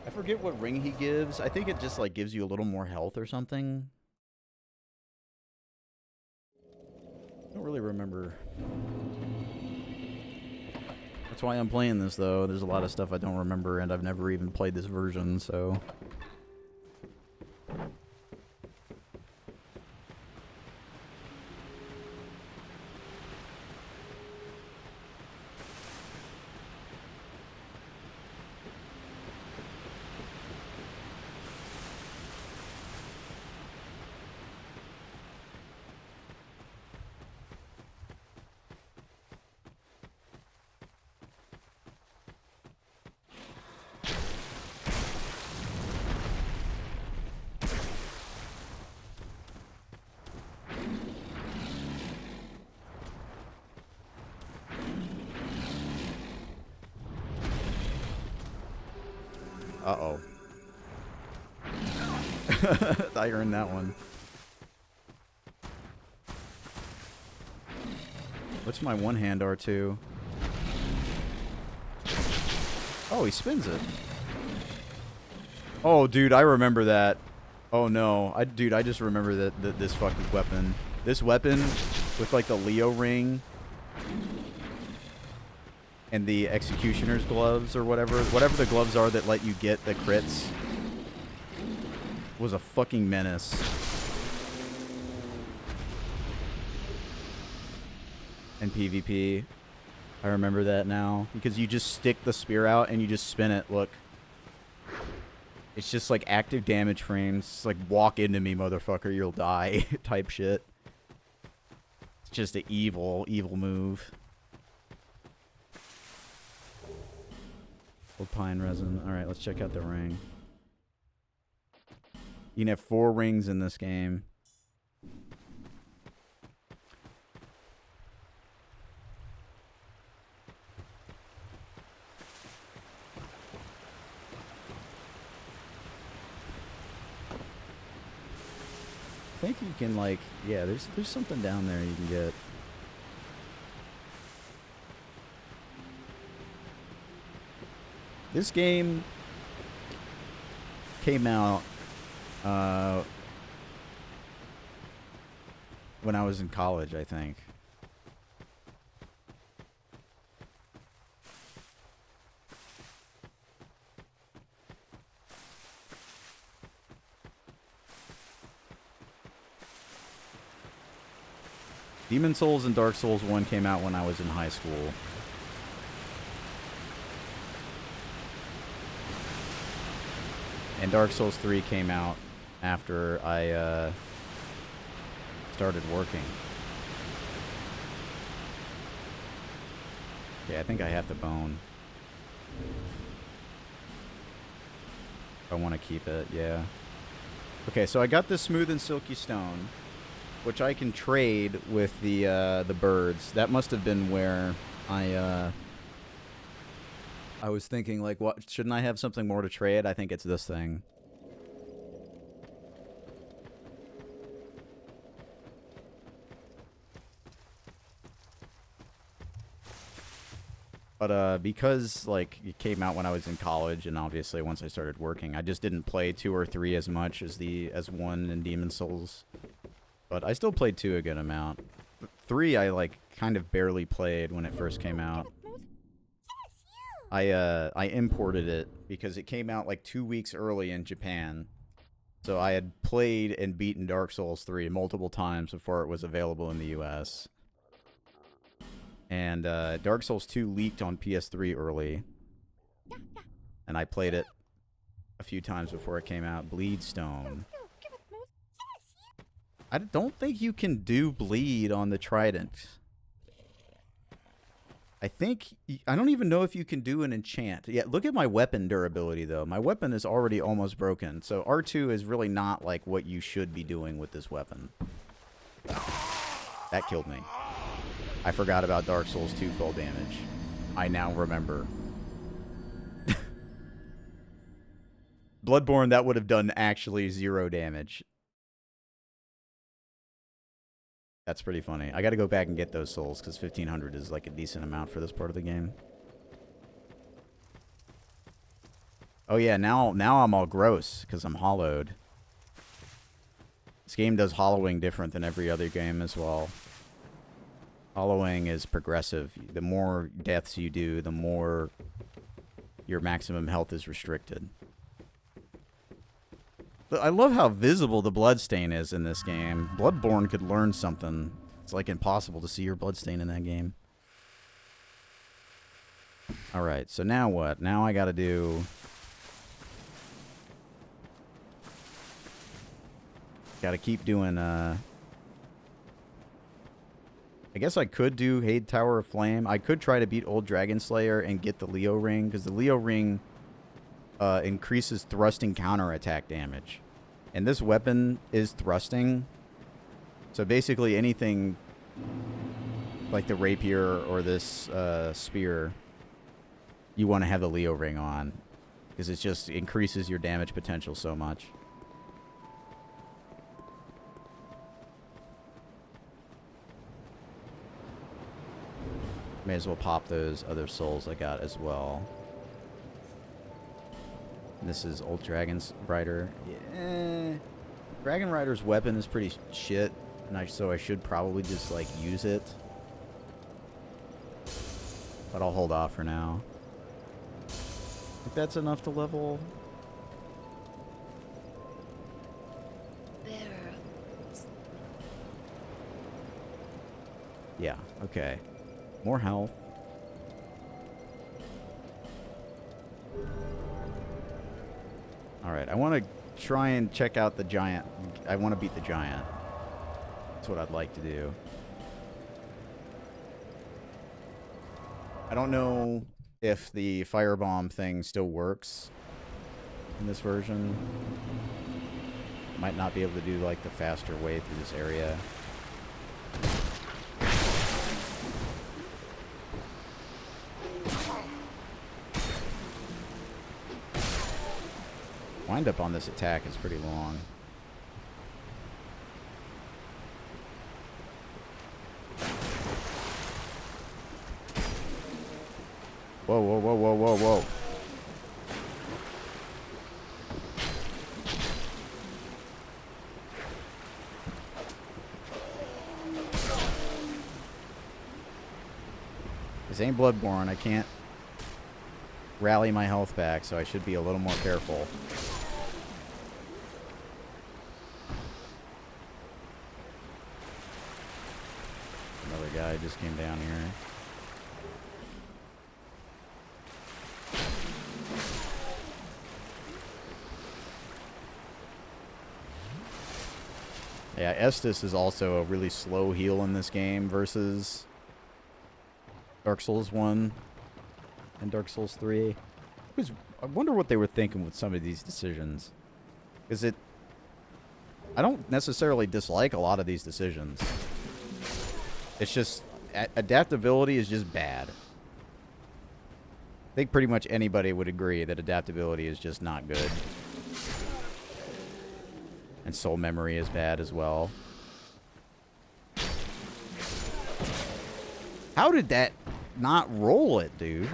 I forget what ring he gives. I think it just like gives you a little more health or something. I don't really remember. That's why I'm playing this though. There's a lot of stuff I don't remember and I've never even played this version, so... Uh-oh. I earned that one. What's my one-hand R2? Oh, he spins it. Oh, dude, I remember that. Oh, no. Dude, I just remember that this fucking weapon. This weapon with, like, the Leo ring and the Executioner's gloves or whatever. Whatever the gloves are that let you get the crits was a fucking menace. And PvP. I remember that now. Because you just stick the spear out and you just spin it. Look. It's just like active damage frames. It's like, walk into me, motherfucker, you'll die type shit. It's just an evil, evil move. Old pine resin. Alright, let's check out the ring. You can have 4 rings in this game. I think you can, like, yeah, there's something down there you can get. This game came out when I was in college, I think. Demon Souls and Dark Souls 1 came out when I was in high school. And Dark Souls 3 came out after I started working. Okay, I think I have to bone. I want to keep it, yeah. Okay, so I got this smooth and silky stone, which I can trade with the birds. That must have been where I was thinking, like, what, shouldn't I have something more to trade? I think it's this thing. But because, like, it came out when I was in college, and obviously once I started working, I just didn't play 2 or 3 as much as 1 in Demon Souls. But I still played 2 a good amount. 3 I, like, kind of barely played when it first came out. I imported it because it came out like 2 weeks early in Japan. So I had played and beaten Dark Souls 3 multiple times before it was available in the US. And Dark Souls 2 leaked on PS3 early. And I played it a few times before it came out. Bleedstone. I don't think you can do bleed on the Trident. I don't even know if you can do an enchant. Yeah, look at my weapon durability, though. My weapon is already almost broken. So R2 is really not like what you should be doing with this weapon. That killed me. I forgot about Dark Souls 2 full damage. I now remember. Bloodborne, that would have done actually 0 damage. That's pretty funny. I gotta go back and get those souls, because 1,500 is like a decent amount for this part of the game. Oh yeah, now I'm all gross, because I'm hollowed. This game does hollowing different than every other game as well. Hollowing is progressive. The more deaths you do, the more your maximum health is restricted. I love how visible the bloodstain is in this game. Bloodborne could learn something. It's like impossible to see your bloodstain in that game. Alright, so now what? Now I gotta do... Gotta keep doing, I guess I could do Haid Tower of Flame. I could try to beat Old Dragon Slayer and get the Leo Ring, because the Leo Ring increases thrusting counterattack damage. And this weapon is thrusting. So basically anything like the rapier or this spear, you want to have the Leo Ring on, because it just increases your damage potential so much. May as well pop those other souls I got as well. This is Old Dragon's Rider. Yeah. Dragon Rider's weapon is pretty shit, and so I should probably just, like, use it. But I'll hold off for now. I think that's enough to level. There. Yeah, okay. More health. Alright, I want to try and check out the giant. I want to beat the giant. That's what I'd like to do. I don't know if the firebomb thing still works in this version. Might not be able to do, like, the faster way through this area. Wind up on this attack is pretty long. Whoa, whoa, whoa, whoa, whoa, whoa. This ain't Bloodborne. I can't rally my health back, so I should be a little more careful. Another guy just came down here. Yeah, Estus is also a really slow heal in this game versus Dark Souls 1 and Dark Souls 3. I wonder what they were thinking with some of these decisions. Because I don't necessarily dislike a lot of these decisions. It's just, adaptability is just bad. I think pretty much anybody would agree that adaptability is just not good. And soul memory is bad as well. How did that not roll it, dude?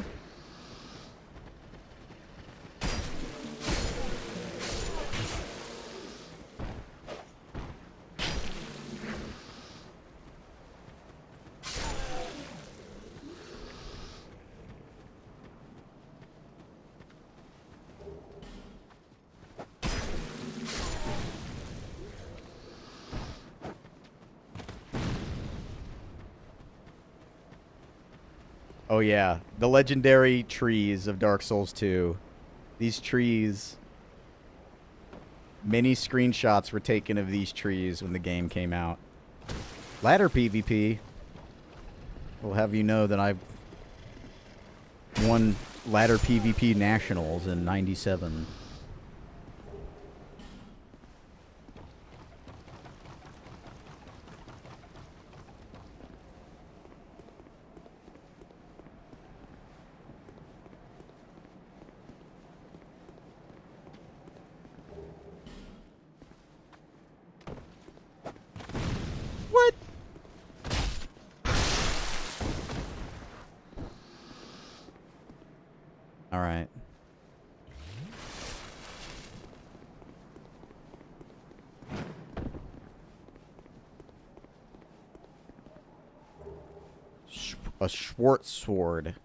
Oh yeah, the legendary trees of Dark Souls 2. These trees, many screenshots were taken of these trees when the game came out. Ladder PvP will have you know that I've won ladder PvP nationals in '97. What? All right. A Schwartz sword.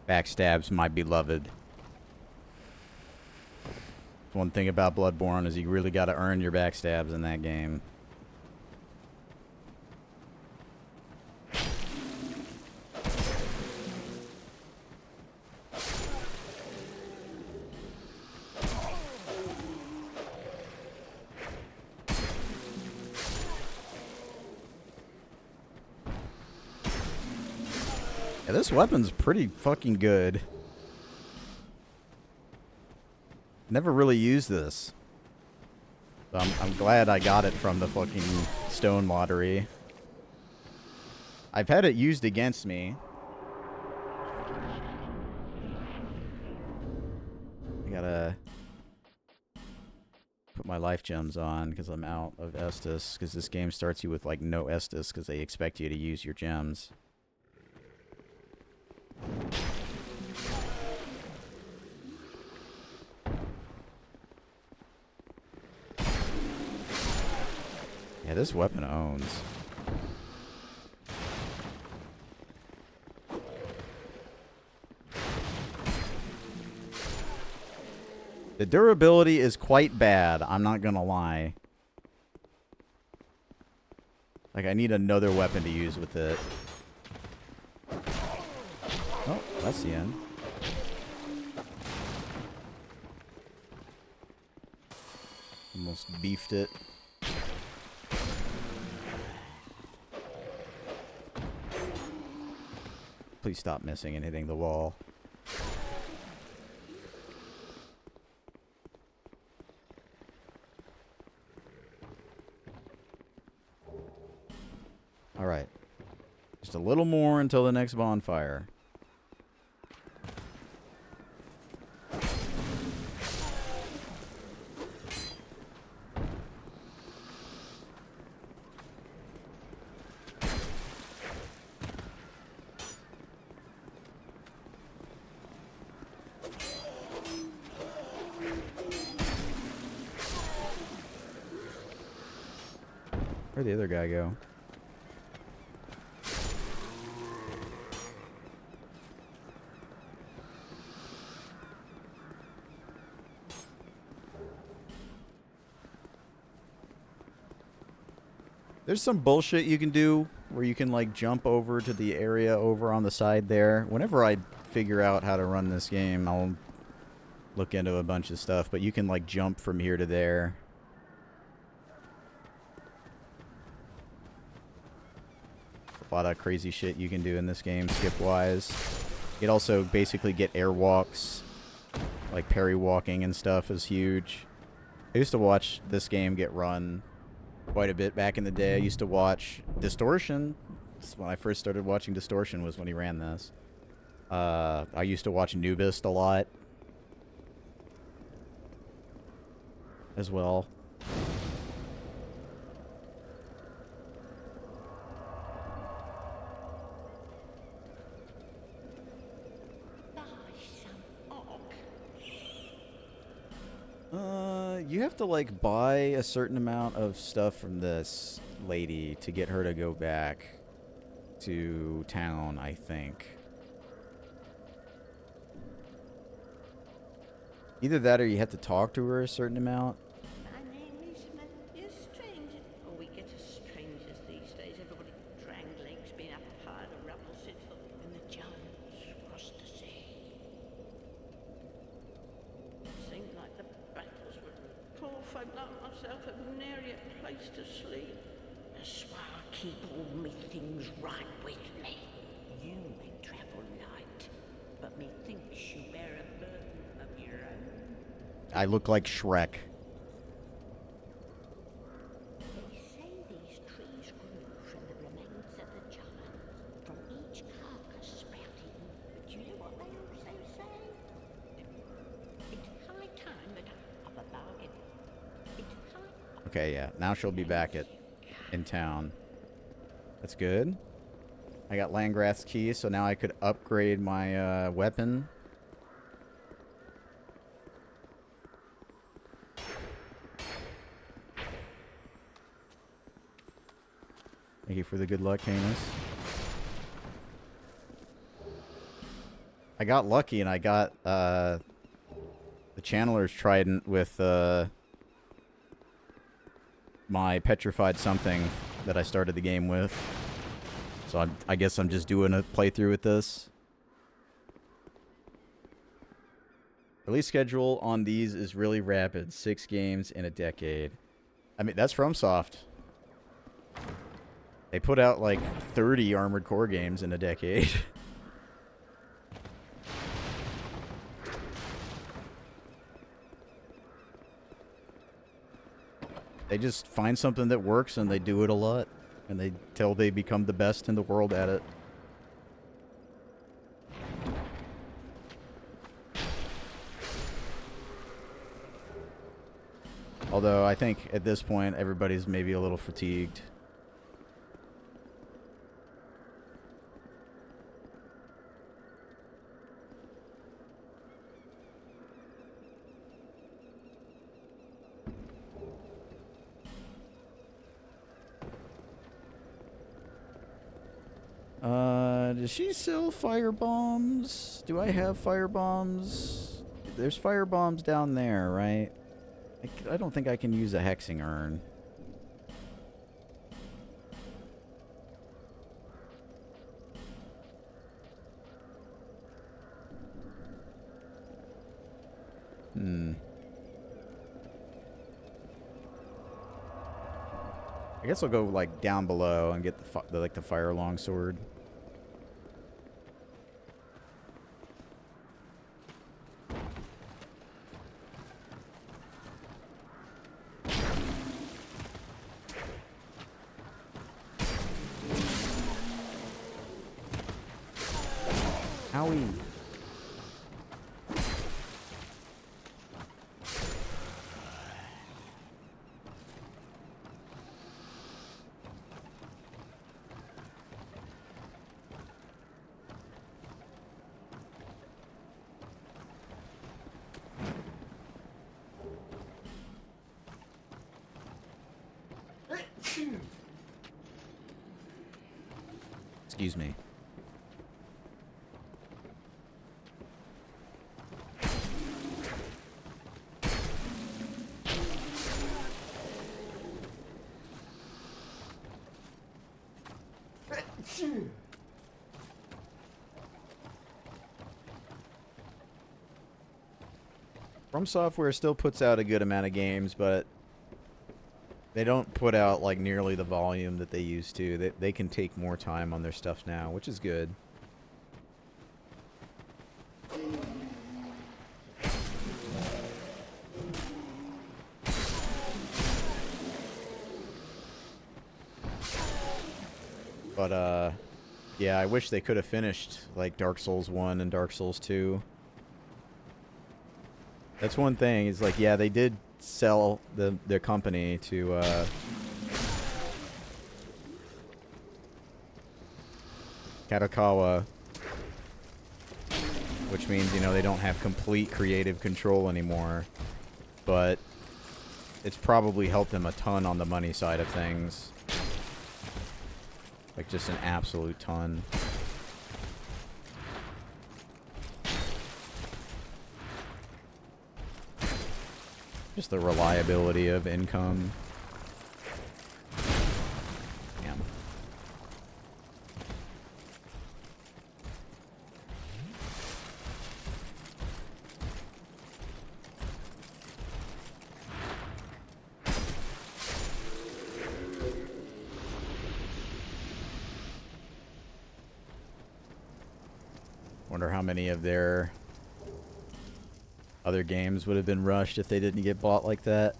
Backstabs my beloved. One thing about Bloodborne is you really got to earn your backstabs in that game. Yeah, this weapon's pretty fucking good. Never really used this. So I'm glad I got it from the fucking stone lottery. I've had it used against me. I gotta put my life gems on because I'm out of Estus. Because this game starts you with like no Estus because they expect you to use your gems. Yeah, this weapon owns. The durability is quite bad, I'm not gonna lie. Like, I need another weapon to use with it. Oh, that's the end. Almost beefed it. Please stop missing and hitting the wall. Alright. Just a little more until the next bonfire. Where'd the other guy go? There's some bullshit you can do where you can like jump over to the area over on the side there. Whenever I figure out how to run this game, I'll look into a bunch of stuff, but you can like jump from here to there. A lot of crazy shit you can do in this game, skip-wise. You can also basically get airwalks, like parry walking and stuff is huge. I used to watch this game get run quite a bit back in the day. I used to watch Distortion. That's when I first started watching Distortion, was when he ran this. I used to watch Nubist a lot as well. You have to like buy a certain amount of stuff from this lady to get her to go back to town, I think. Either that or you have to talk to her a certain amount. My name is Matthew Stranger. Oh, we get as strangers these days. Everybody drang legs, been up a pile of rubble since when the giants crossed the sea. It seemed like the battles were poor folk like myself have nary a place to sleep. That's why I keep all me things right with me. You may travel light, but methinks you bear a burden of your own. I look like Shrek. They say these trees grew from the remains of the giants, from each carcass sprouting. But you know what they also say? It's high time that I have a bargain. It's high. Okay, yeah. Now she'll be back in town. That's good. I got Langrath's key, so now I could upgrade my weapon. Thank you for the good luck, Camus. I got lucky and I got the Channeler's Trident with my Petrified Something that I started the game with. So I guess I'm just doing a playthrough with this. Release schedule on these is really rapid. 6 games in a decade. I mean, that's FromSoft. They put out like 30 Armored Core games in a decade. They just find something that works and they do it a lot. And till they become the best in the world at it. Although I think at this point everybody's maybe a little fatigued. Does she sell fire bombs? Do I have fire bombs? There's fire bombs down there, right? I don't think I can use a hexing urn. I guess I'll go like down below and get the fire longsword. Owie. Excuse me. From Software still puts out a good amount of games, but they don't put out like nearly the volume that they used to. They can take more time on their stuff now, which is good. But yeah, I wish they could have finished like Dark Souls 1 and Dark Souls 2. That's one thing, is like, yeah, they did sell their company to Kadokawa, which means, you know, they don't have complete creative control anymore, but it's probably helped them a ton on the money side of things. Like, just an absolute ton. Just the reliability of income. Damn. Wonder how many of their other games would have been rushed if they didn't get bought like that.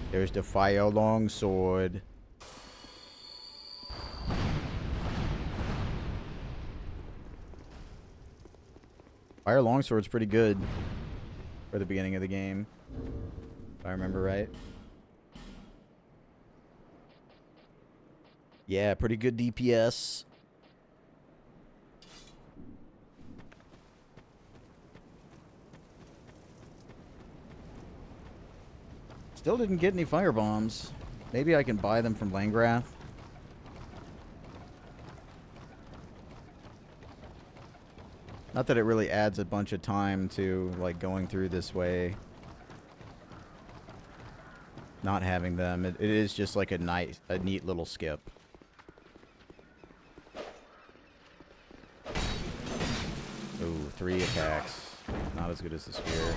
There's the fire longsword. Fire longsword's pretty good for the beginning of the game, if I remember right. Yeah, pretty good DPS. Still didn't get any fire bombs. Maybe I can buy them from Langrath. Not that it really adds a bunch of time to, like, going through this way. Not having them. It is just like a neat little skip. 3 attacks. Not as good as the spear.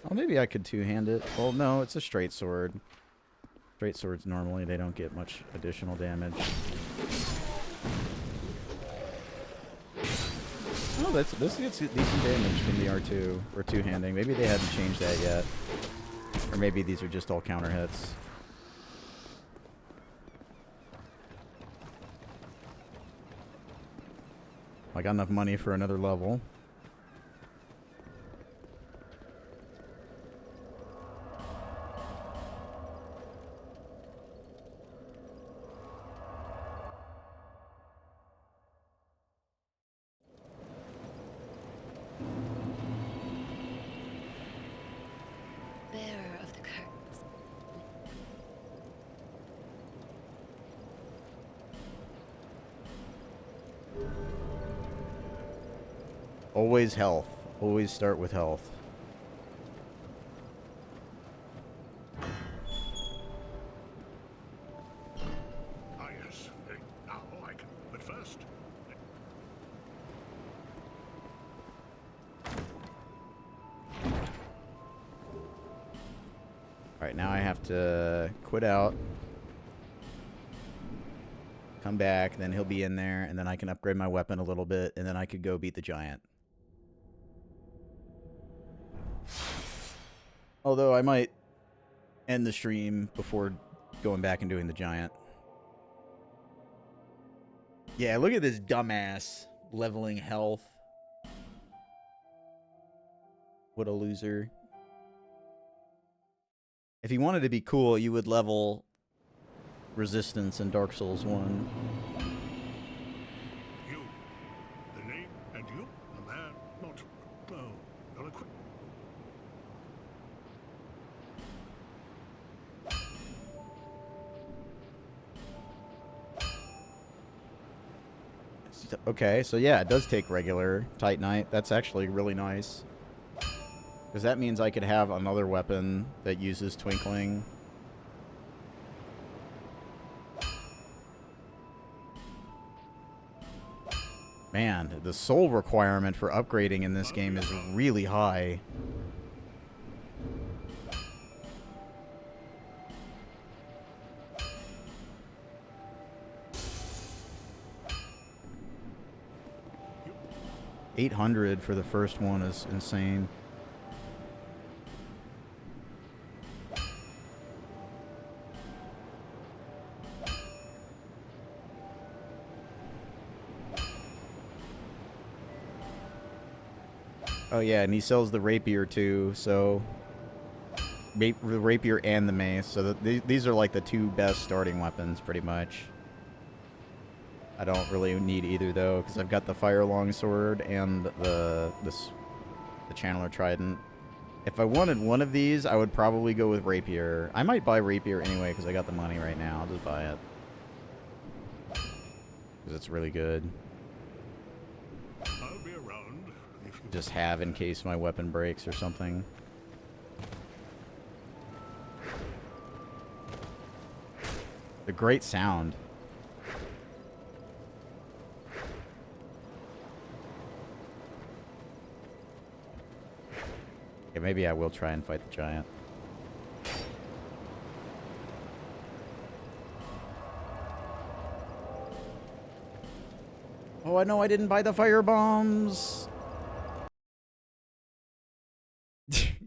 Oh, maybe I could two-hand it. Well, no, it's a straight sword. Straight swords normally, they don't get much additional damage. Oh, this gets decent damage from the R2, or two-handing. Maybe they hadn't changed that yet. Or maybe these are just all counter hits. I got enough money for another level. Bearer of the curtains. Always health. Always start with health. Ah, yes. Now I can. But first. Alright, now I have to quit out. Come back, then he'll be in there, and then I can upgrade my weapon a little bit, and then I could go beat the giant. Although I might end the stream before going back and doing the giant. Yeah, look at this dumbass leveling health. What a loser. If he wanted to be cool, you would level resistance in Dark Souls 1. You. The name and you? A man, not. Oh, not a quick. Okay, so yeah, it does take regular Titanite. That's actually really nice. Because that means I could have another weapon that uses Twinkling. Man, the soul requirement for upgrading in this game is really high. $800 for the first one is insane. Oh yeah, and he sells the rapier too, so the rapier and the mace. So these are like the two best starting weapons, pretty much. I don't really need either though, because I've got the fire longsword and the channeler trident. If I wanted one of these, I would probably go with rapier. I might buy rapier anyway because I got the money right now. I'll just buy it because it's really good. I'll be around if you Just have in case my weapon breaks or something. The great sound. Okay, maybe I will try and fight the giant. Oh, I know I didn't buy the fire bombs.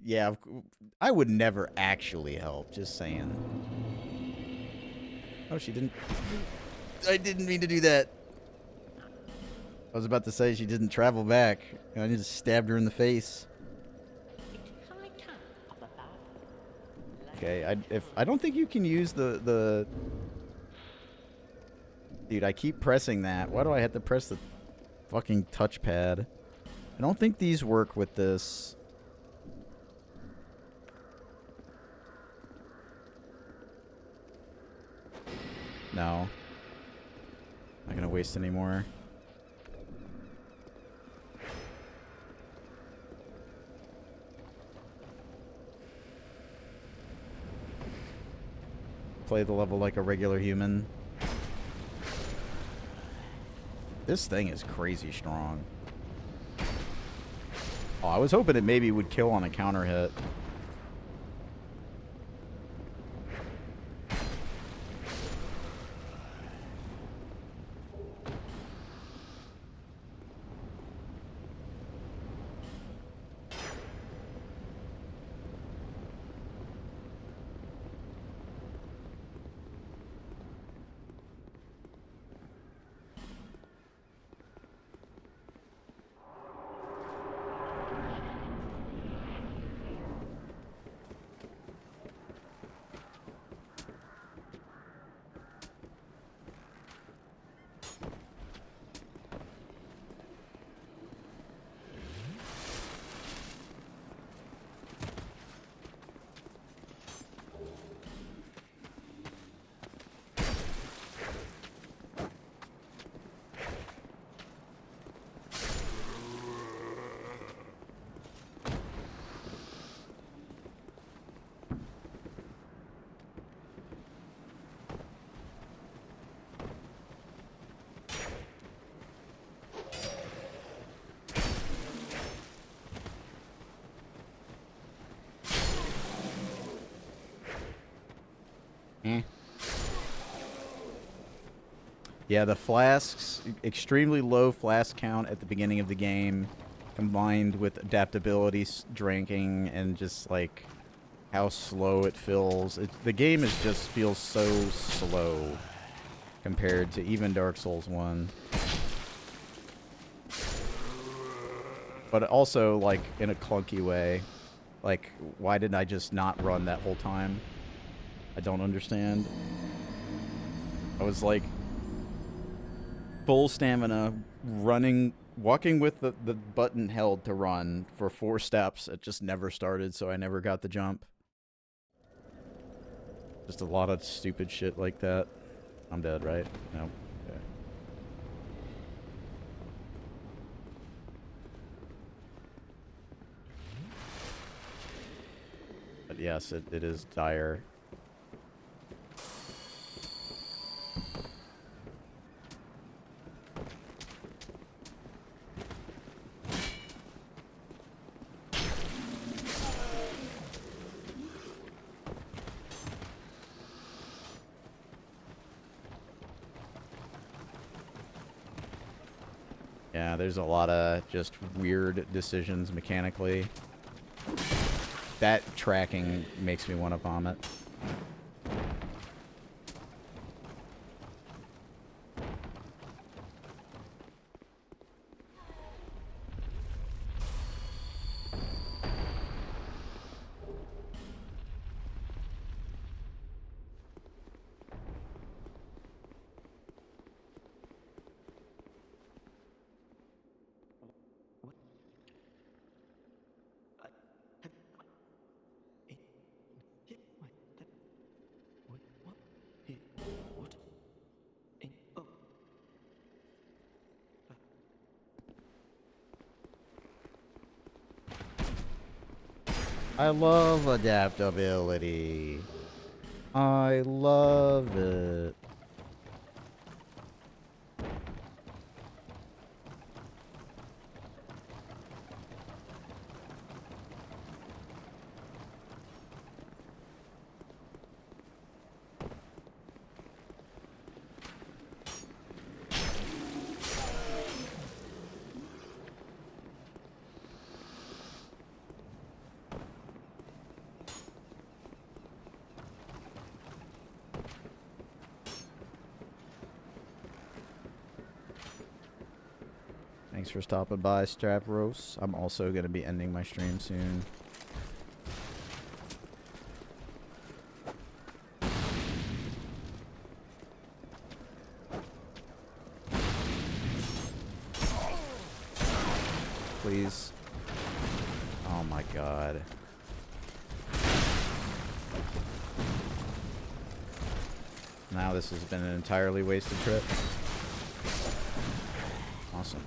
Yeah, I would never actually help, just saying. Oh, she didn't. I didn't mean to do that. I was about to say she didn't travel back. I just stabbed her in the face. Okay, I don't think you can use the Dude, I keep pressing that. Why do I have to press the fucking touchpad? I don't think these work with this. No. Not gonna waste any more. Play the level like a regular human. This thing is crazy strong. Oh, I was hoping it maybe would kill on a counter hit. Yeah, the flasks, extremely low flask count at the beginning of the game, combined with adaptability drinking and just like how slow it feels. The game just feels so slow compared to even Dark Souls 1. But also, like, in a clunky way. Like, why did I just not run that whole time? I don't understand. I was like full stamina, walking with the button held to run for 4 steps. It just never started, so I never got the jump. Just a lot of stupid shit like that. I'm dead, right? Nope. Okay. But yes, it is dire. Yeah, there's a lot of just weird decisions mechanically. That tracking makes me want to vomit. I love adaptability. I love it. Thanks for stopping by, Stravros. I'm also going to be ending my stream soon. Please. Oh my god. Now this has been an entirely wasted trip. Awesome.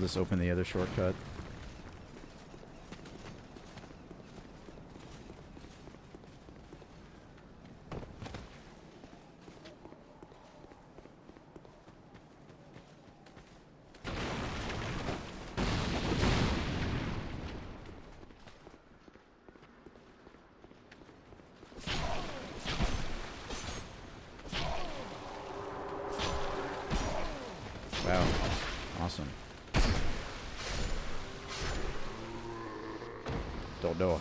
just open the other shortcut. Wow. Awesome. Don't know.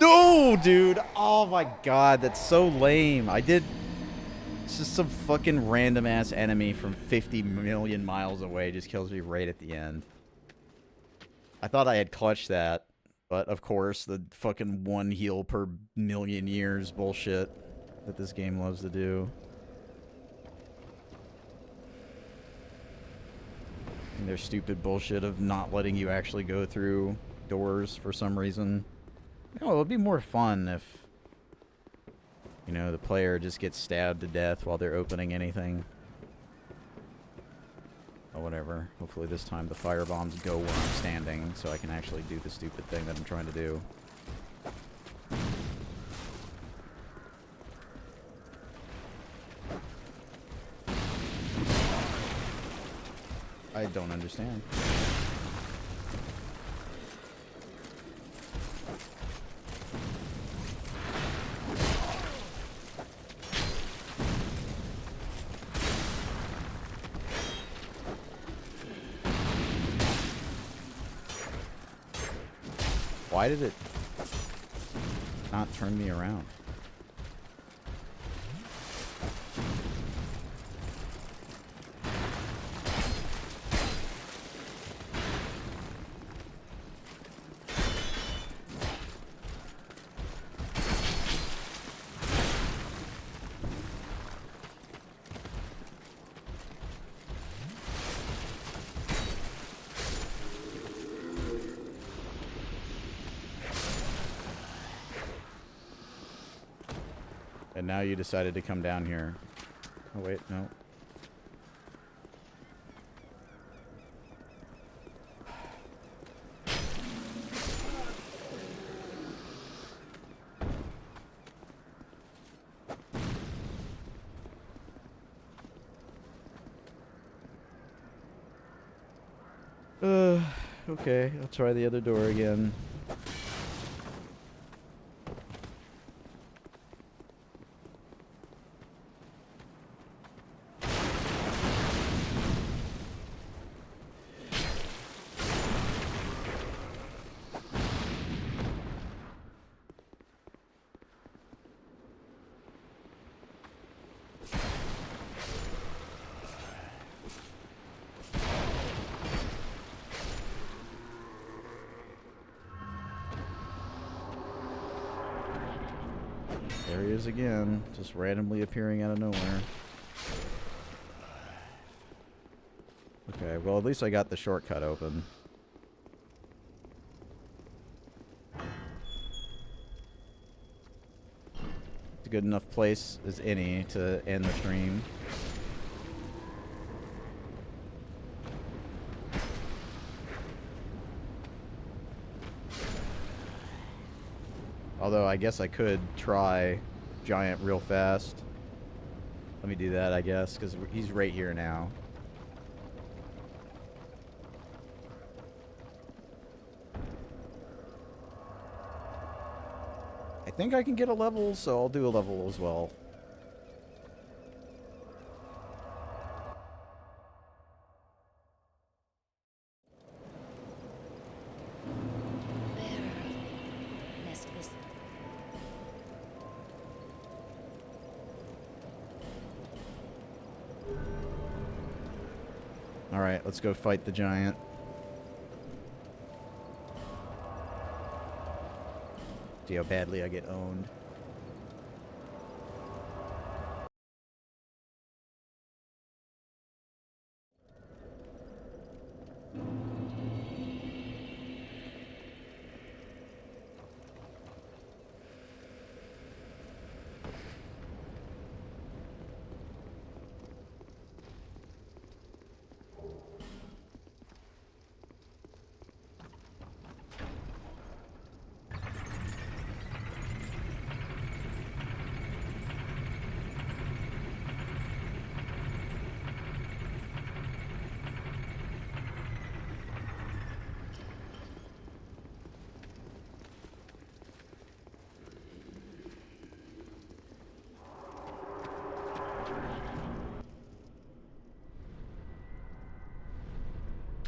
No, dude! Oh my god, that's so lame. It's just some fucking random ass enemy from 50 million miles away just kills me right at the end. I thought I had clutched that, but of course, the fucking one heal per million years bullshit that this game loves to do. And their stupid bullshit of not letting you actually go through doors for some reason. You know, it would be more fun if, you know, the player just gets stabbed to death while they're opening anything. Or whatever. Hopefully this time the fire bombs go where I'm standing so I can actually do the stupid thing that I'm trying to do. I don't understand. Why did it not turn me around? And now you decided to come down here. Oh, wait, no. Okay, I'll try the other door again. There he is again, just randomly appearing out of nowhere. Okay, well at least I got the shortcut open. It's a good enough place as any to end the stream. Although I guess I could try Giant real fast. Let me do that, I guess, because he's right here now. I think I can get a level, so I'll do a level as well. Alright, let's go fight the giant. See how badly I get owned.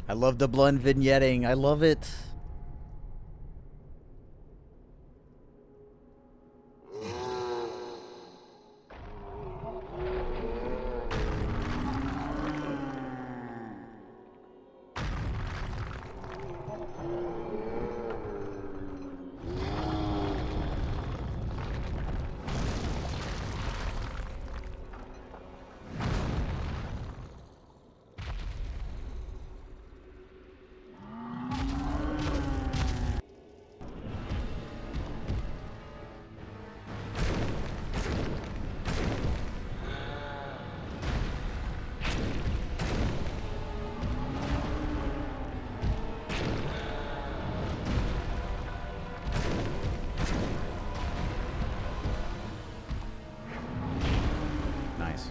I love the blend vignetting. I love it. Nice.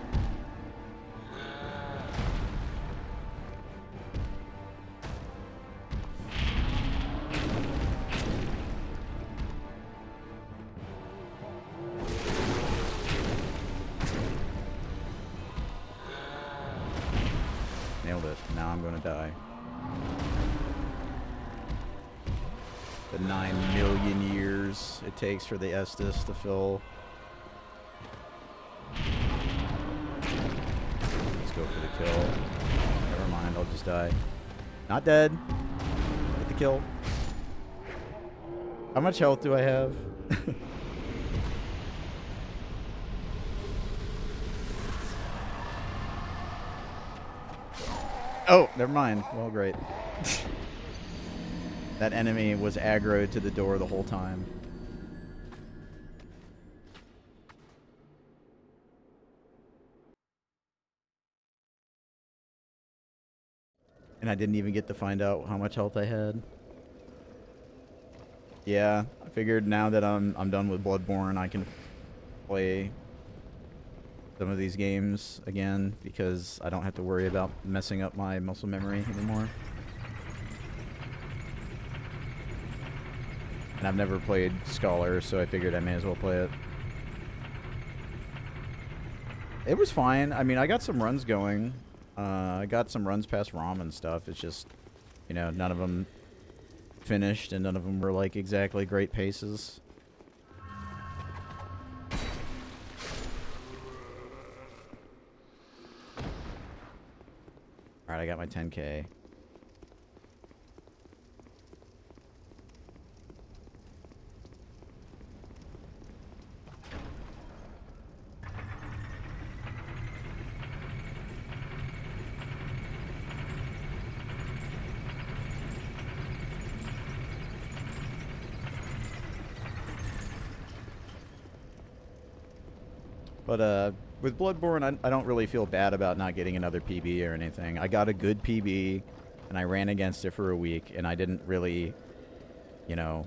Nailed it. Now I'm gonna die. The 9 million years it takes for the Estus to fill. Let's go for the kill. Never mind, I'll just die. Not dead. Get the kill. How much health do I have? Oh, never mind. Well, great. That enemy was aggroed to the door the whole time. And I didn't even get to find out how much health I had. Yeah, I figured now that I'm done with Bloodborne, I can play some of these games again because I don't have to worry about messing up my muscle memory anymore. And I've never played Scholar, so I figured I may as well play it. It was fine. I mean, I got some runs going. I got some runs past ROM and stuff. It's just, you know, none of them finished and none of them were like exactly great paces. Alright, I got my 10K. But with Bloodborne, I don't really feel bad about not getting another PB or anything. I got a good PB, and I ran against it for a week, and I didn't really, you know,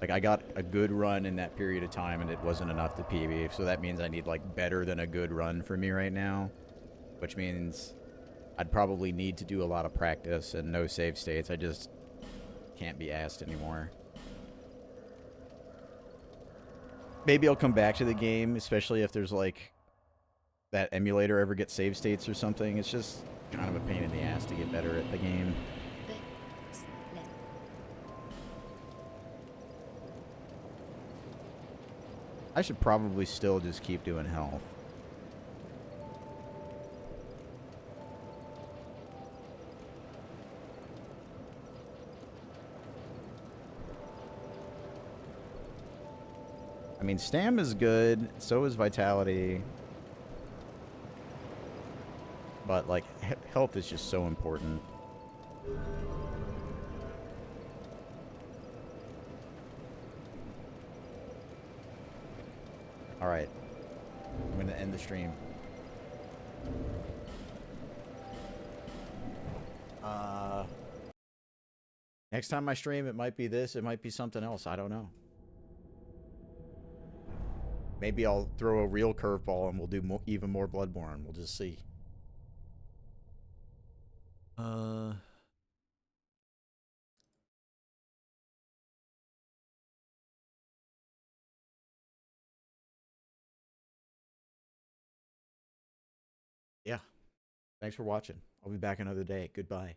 like I got a good run in that period of time, and it wasn't enough to PB. So that means I need like better than a good run for me right now, which means I'd probably need to do a lot of practice and no save states. I just can't be asked anymore. Maybe I'll come back to the game, especially if there's like that emulator ever gets save states or something. It's just kind of a pain in the ass to get better at the game. I should probably still just keep doing health. I mean, Stam is good, so is Vitality. But, like, health is just so important. Alright. I'm going to end the stream. Next time I stream, it might be this, it might be something else. I don't know. Maybe I'll throw a real curveball and we'll do even more Bloodborne. We'll just see. Yeah. Thanks for watching. I'll be back another day. Goodbye.